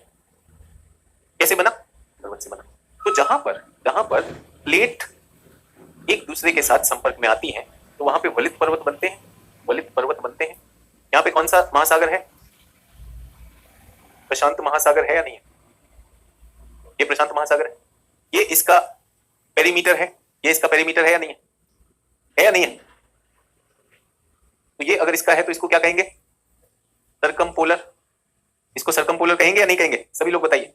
कैसे बना? पर्वत से बना। तो जहां पर प्लेट एक दूसरे के साथ संपर्क में आती हैं तो वहां पे वलित पर्वत बनते हैं, वलित पर्वत बनते हैं। यहाँ पे कौन सा महासागर है? प्रशांत महासागर है या नहीं है? ये प्रशांत महासागर है, ये इसका पेरीमीटर है, ये इसका पेरीमीटर है या नहीं है? है या नहीं है? तो ये अगर इसका है तो इसको क्या कहेंगे? सरकमपोलर। इसको सरकमपोलर कहेंगे या नहीं कहेंगे? सभी लोग बताइए।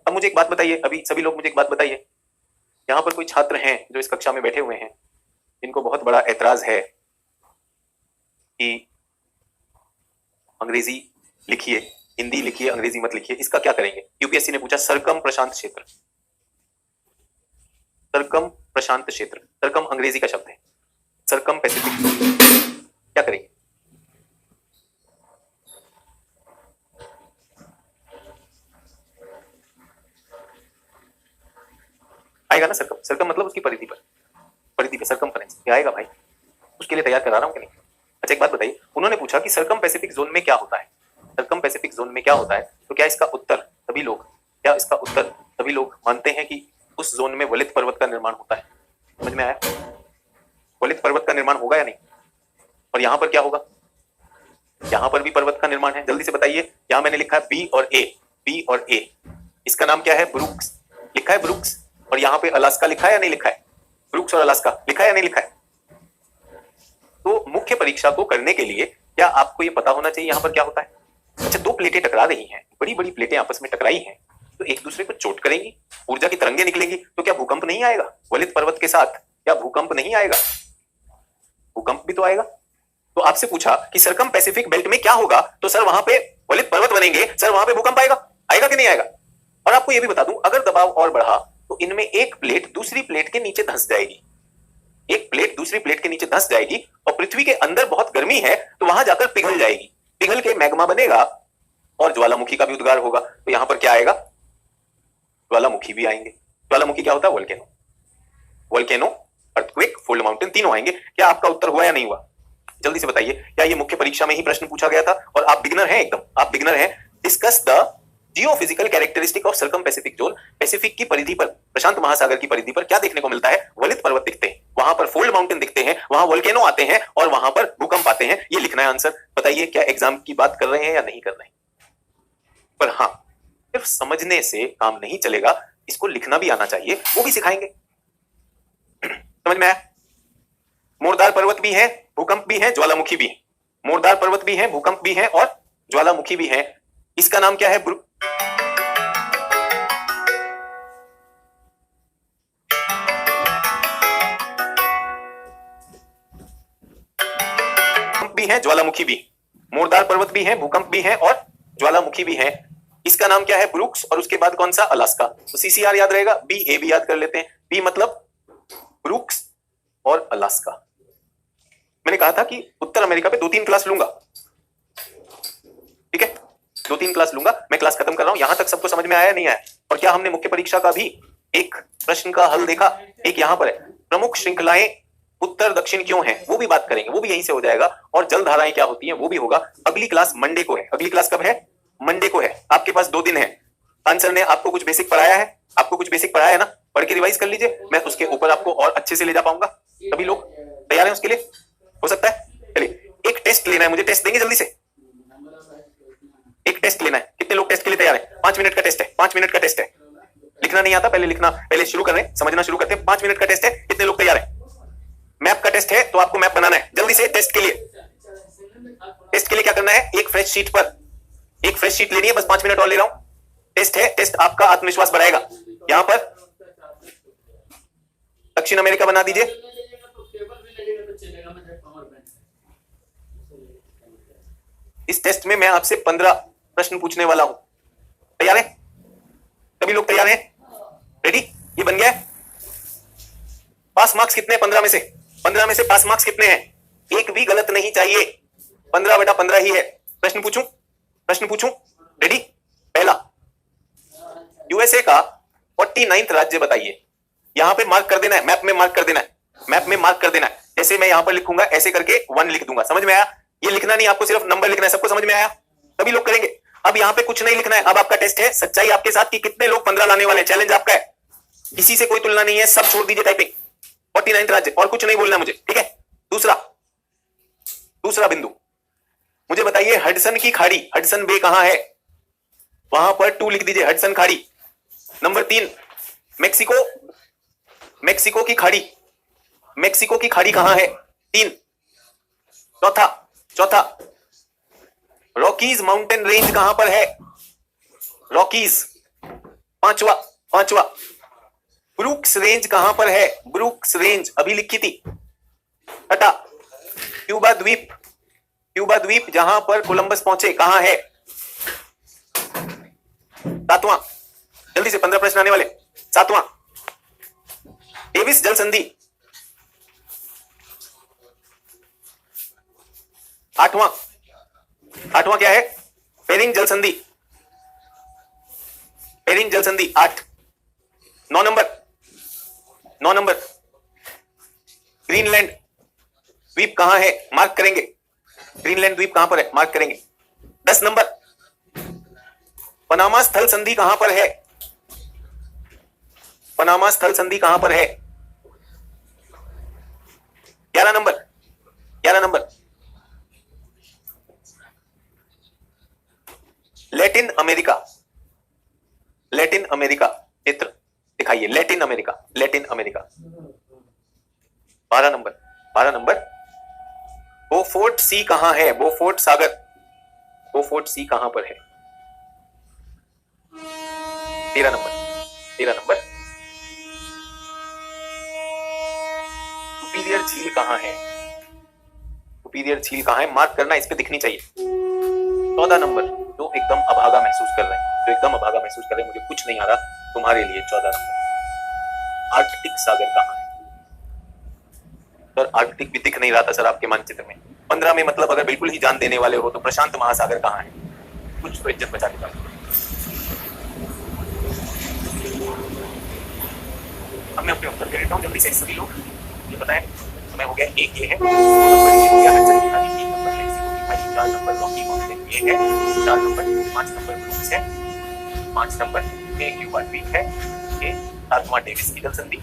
अब मुझे एक बात बताइए, अभी सभी लोग मुझे एक बात बताइए, यहां पर कोई छात्र हैं जो इस कक्षा में बैठे हुए हैं जिनको बहुत बड़ा ऐतराज है कि अंग्रेजी लिखिए, हिंदी लिखिए, अंग्रेजी मत लिखिए, इसका क्या करेंगे? यूपीएससी ने पूछा सरकम प्रशांत क्षेत्र, सरकम प्रशांत क्षेत्र, सरकम अंग्रेजी का शब्द है, सरकम पैसिफिक, क्या करेंगे? आएगा ना सरकम? सरकम मतलब उसकी परिधि पर, परिधि पे सरकमफ्रेंस ये आएगा भाई, उसके लिए तैयार करा रहा हूं कि नहीं? अच्छा एक बात बताइए, उन्होंने पूछा कि सरकम पैसिफिक जोन में क्या होता है, सरकम पैसिफिक जोन में क्या होता है, तो क्या इसका उत्तर सभी लोग, क्या इसका उत्तर सभी लोग मानते हैं कि उस जोन में वलित पर्वत का निर्माण होता है? समझ में आया? वलित पर्वत का निर्माण होगा या नहीं? और यहां पर क्या होगा? यहां पर भी पर्वत का निर्माण है, जल्दी से बताइए। यहां मैंने लिखा है बी और ए, बी और ए, इसका नाम क्या है? ब्रुक्स, लिखा है ब्रुक्स, और यहां पे अलास्का लिखा है या नहीं लिखा है? ब्रुक्स और अलास्का लिखा है या नहीं लिखा है? तो मुख्य परीक्षा को करने के लिए क्या आपको ये पता होना चाहिए यहां पर क्या होता है? अच्छा, दो प्लेटें टकरा रही हैं, बड़ी बड़ी प्लेटें आपस में टकराई हैं, तो एक दूसरे को चोट करेंगी, ऊर्जा की तरंगें निकलेंगी, तो क्या भूकंप नहीं आएगा? वलित पर्वत के साथ क्या भूकंप नहीं आएगा? भूकंप भी तो आएगा। तो आपसे पूछा कि सरकम पैसिफिक बेल्ट में क्या होगा, तो सर वहां पे वलित पर्वत बनेंगे, सर वहां पे भूकंप आएगा, आएगा कि नहीं आएगा? और आपको यह भी बता दूं, अगर दबाव और बढ़ा तो इनमें एक प्लेट दूसरी प्लेट के नीचे धंस जाएगी, एक प्लेट दूसरी प्लेट के नीचे धंस जाएगी, और पृथ्वी के अंदर बहुत गर्मी है तो वहां जाकर पिघल जाएगी, पिघल के मैग्मा बनेगा और ज्वालामुखी का भी उद्गार होगा। तो यहां पर क्या आएगा? ज्वालामुखी भी आएंगे। ज्वालामुखी क्या होता है? Volcano, volcano, earthquake, fold mountain, तीनों आएंगे। क्या आपका उत्तर हुआ या नहीं हुआ? जल्दी से बताइए। क्या ये मुख्य परीक्षा में ही प्रश्न पूछा गया था और आप बिगिनर हैं, एकदम आप बिगिनर हैं? Discuss the geophysical characteristic of circum pacific zone. Pacific की परिधि पर, प्रशांत महासागर की परिधि पर क्या देखने को मिलता है? वलित पर्वत दिखते हैं, वहां पर फोल्ड माउंटेन दिखते हैं, वहां वोल्केनो आते हैं और वहां पर भूकंप आते हैं। ये लिखना है आंसर। बताइए क्या एग्जाम की बात कर रहे हैं या नहीं कर रहे हैं? पर हाँ, सिर्फ समझने से काम नहीं चलेगा, इसको लिखना भी आना चाहिए, वो भी सिखाएंगे। समझ में आया? मोरदार पर्वत भी है, भूकंप भी है, ज्वालामुखी भी है। मोरदार पर्वत भी है, भूकंप भी है और ज्वालामुखी भी है। इसका नाम क्या है? भी है, ज्वालामुखी भी, मोरदार पर्वत भी है, भूकंप भी है और ज्वालामुखी भी है। इसका नाम क्या है? ब्रुक्स, और उसके बाद कौन सा? अलास्का। तो सीसीआर याद रहेगा, बी ए भी याद कर लेते हैं। बी मतलब ब्रुक्स और अलास्का। मैंने कहा था कि उत्तर अमेरिका पे 2-3 क्लास लूंगा, ठीक है? 2-3 क्लास लूंगा, मैं क्लास खत्म कर रहा हूं। यहां तक सबको समझ में आया नहीं आया? और क्या हमने मुख्य परीक्षा का भी एक प्रश्न का हल देखा? एक यहां पर है, प्रमुख श्रृंखलाएं उत्तर दक्षिण क्यों है, वो भी बात करेंगे, वो भी यहीं से हो जाएगा। और जलधाराएं क्या होती हैं वो भी होगा। अगली क्लास मंडे को है। अगली क्लास कब है? मंडे को है। आपके पास 2 दिन है। आंसर ने आपको कुछ बेसिक पढ़ाया है, आपको कुछ बेसिक पढ़ाया है ना, पढ़ के रिवाइज कर लीजिए। मैं उसके ऊपर आपको और अच्छे से ले जा पाऊंगा। सभी लोग तैयार हैं उसके लिए? हो सकता है? चलिए, एक टेस्ट लेना है मुझे, टेस्ट देंगे जल्दी से? एक टेस्ट लेना है। कितने लोग टेस्ट के लिए तैयार हैं? 5 मिनट का टेस्ट है, 5 मिनट का टेस्ट है। लिखना नहीं आता, पहले लिखना, पहले शुरू कर रहे हैं, समझना शुरू करते हैं। 5 मिनट का टेस्ट है। कितने लोग तैयार हैं? मैप का टेस्ट है तो आपको मैप बनाना है जल्दी से। टेस्ट के लिए, टेस्ट के लिए क्या करना है? एक फ्रेश शीट पर, एक फ्रेश शीट लेनी है, बस 5 मिनट और ले रहा हूं। टेस्ट है, टेस्ट आपका आत्मविश्वास बढ़ाएगा। यहां पर दक्षिण अमेरिका बना दीजिए। इस टेस्ट में मैं आपसे 15 प्रश्न पूछने वाला हूं। तैयार है? सभी लोग तैयार हैं? रेडी? ये बन गया है। पास मार्क्स कितने? 15 में से, 15 में से पास मार्क्स कितने हैं? एक भी गलत नहीं चाहिए, 15/15 ही है। प्रश्न पूछूं? प्रश्न पूछूं? रेडी? पहला, यूएसए का 49th राज्य बताइए। यहां पे मार्क कर देना है, मैप में मार्क कर देना है, मैप में मार्क कर देना है। जैसे मैं यहां पर लिखूंगा, ऐसे करके 1 लिख दूंगा। समझ में आया? ये लिखना नहीं, आपको सिर्फ नंबर लिखना है। सबको समझ में आया? सभी लोग करेंगे। अब यहां पे कुछ नहीं लिखना है। अब आपका टेस्ट है सच्चाई आपके साथ कि कितने लोग 15 लाने वाले हैं। चैलेंज आपका है, किसी से कोई तुलना नहीं है, सब छोड़ दीजिए टाइपिंग। 49 राज्य, और कुछ नहीं बोलना मुझे, ठीक है। दूसरा बिंदु, मुझे बताइए हडसन की खाड़ी, हडसन बे कहां है, वहां पर 2 लिख दीजिए, हडसन खाड़ी। नंबर 3, मेक्सिको की खाड़ी कहां है, 3। चौथा, रॉकीज माउंटेन रेंज कहां पर है, रॉकीज। पांचवा, ब्रूक्स रेंज कहां पर है, ब्रूक्स रेंज अभी लिखी थी। छठा, क्यूबा द्वीप जहां पर कोलंबस पहुंचे कहां है। 7वां, जल्दी से 15 प्रश्न आने वाले। 7वां, डेविस जल संधि। 8वां क्या है, पेरिंग जल संधि 8। 9 नंबर, ग्रीनलैंड द्वीप कहां है, मार्क करेंगे, ग्रीनलैंड द्वीप कहां पर है, मार्क करेंगे। 10 नंबर, पनामा स्थल संधि कहां पर है, पनामा स्थल संधि कहां पर है। 11 नंबर, लैटिन अमेरिका क्षेत्र दिखाइए, लैटिन अमेरिका। 12 नंबर, बोफोर्ट सी कहां है, बोफोर्ट सी कहां पर है। 13 नंबर, सुपीरियर झील कहां है, मार्क करना, इस पे दिखनी चाहिए। 14 नंबर, जो एकदम अभागा महसूस कर रहे हैं, मुझे कुछ नहीं आ रहा तुम्हारे लिए। 14 नंबर, आर्कटिक सागर कहां है। सर आर्कटिक भी दिख नहीं रहा था सर आपके मानचित्र में। 15 में मतलब अगर बिल्कुल ही जान देने वाले हो तो प्रशांत महासागर कहां है, कुछ तो इज्जत बचा देता। अब मैं अपने उत्तर दे देता हूं जल्दी से, सभी लोग ये बताएं। समय हो गया, एक ये है, 2 नंबर ये हो गया हडसन की खाड़ी, 3 नंबर मेक्सिको की खाड़ी, 4 नंबर रॉकी माउंटेन ये है, 4 नंबर, 5 नंबर ब्रूक्स है, 5 नंबर ये क्यूबा द्वीप है, ये 7वां डेविस की जल संधि,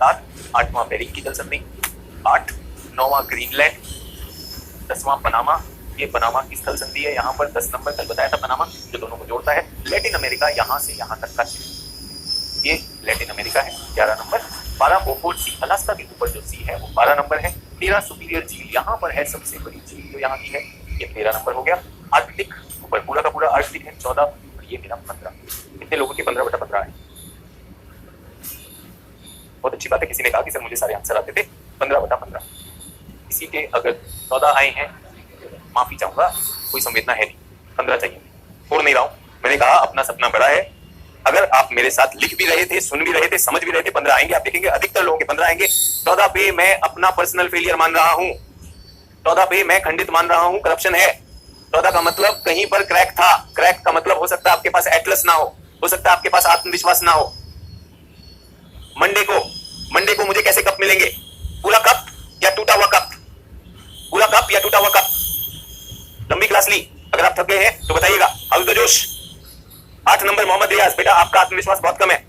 7, 8वां बेरिंग की जल संधि, 8, 9वां ग्रीनलैंड, 10वां पनामा, ये पनामा की स्थल संधि है यहाँ पर। 10 नंबर कल बताया था पनामा, जो दोनों को जोड़ता है। लैटिन अमेरिका यहाँ से यहाँ तक का ये लैटिन अमेरिका है, 11 नंबर। 12 बोफोर्ट सी, अलास्का के ऊपर जो सी है वो 12 नंबर है। 13 सुपीरियर झील यहाँ पर है, सबसे बड़ी झील जो यहाँ की है, ये 13 नंबर हो गया। आर्कटिक ऊपर पूरा का पूरा आर्कटिक है 14, ये मेरा 15। कितने लोगों के 15/15 है? बहुत अच्छी बात है, किसी ने कहा कि सर मुझे सारे आंसर आते थे। 15/15, किसी के अगर 14 आए हैं माफी चाहूंगा, कोई संवेदना है नहीं, 15 चाहिए, छोड़ नहीं रहा हूं। मैंने कहा अपना सपना बड़ा है, अगर आप मेरे साथ लिख भी रहे थे, सुन भी रहे थे, समझ भी रहे थे, 15 आएंगे। आप देखेंगे अधिकतर लोगों के 15 आएंगे। 14 पे मैं अपना पर्सनल फेलियर मान रहा हूं, 14 पे मैं खंडित मान रहा हूं, करप्शन है। 14 का मतलब कहीं पर क्रैक था। क्रैक का मतलब हो सकता है आपके पास एटलस ना हो सकता है आपके पास आत्मविश्वास ना हो। मंडे को मुझे कैसे कप मिलेंगे, पूरा कप या टूटा हुआ कप, पूरा कप या टूटा हुआ कप। लंबी क्लास ली, अगर आप थक गए हैं तो बताइएगा। हाउ इज द जोश? 8 नंबर मोहम्मद रियाज, बेटा आपका आत्मविश्वास बहुत कम है।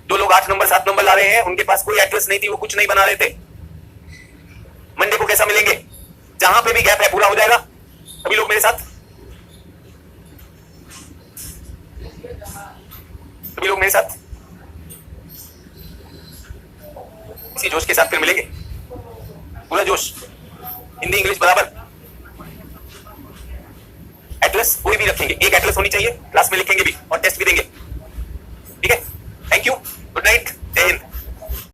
जो लोग 8 नंबर 7 नंबर ला रहे हैं उनके पास कोई एटलस नहीं थी, वो कुछ नहीं बना रहे थे। मंडे को कैसा मिलेंगे? जहां पे भी गैप है पूरा हो जाएगा। सभी लोग मेरे साथ, सभी लोग मेरे साथ इसी जोश के साथ फिर मिलेंगे, पूरा जोश, हिंदी इंग्लिश बराबर। एटलस कोई भी रखेंगे, एक एटलस होनी चाहिए, क्लास में लिखेंगे भी और टेस्ट भी देंगे।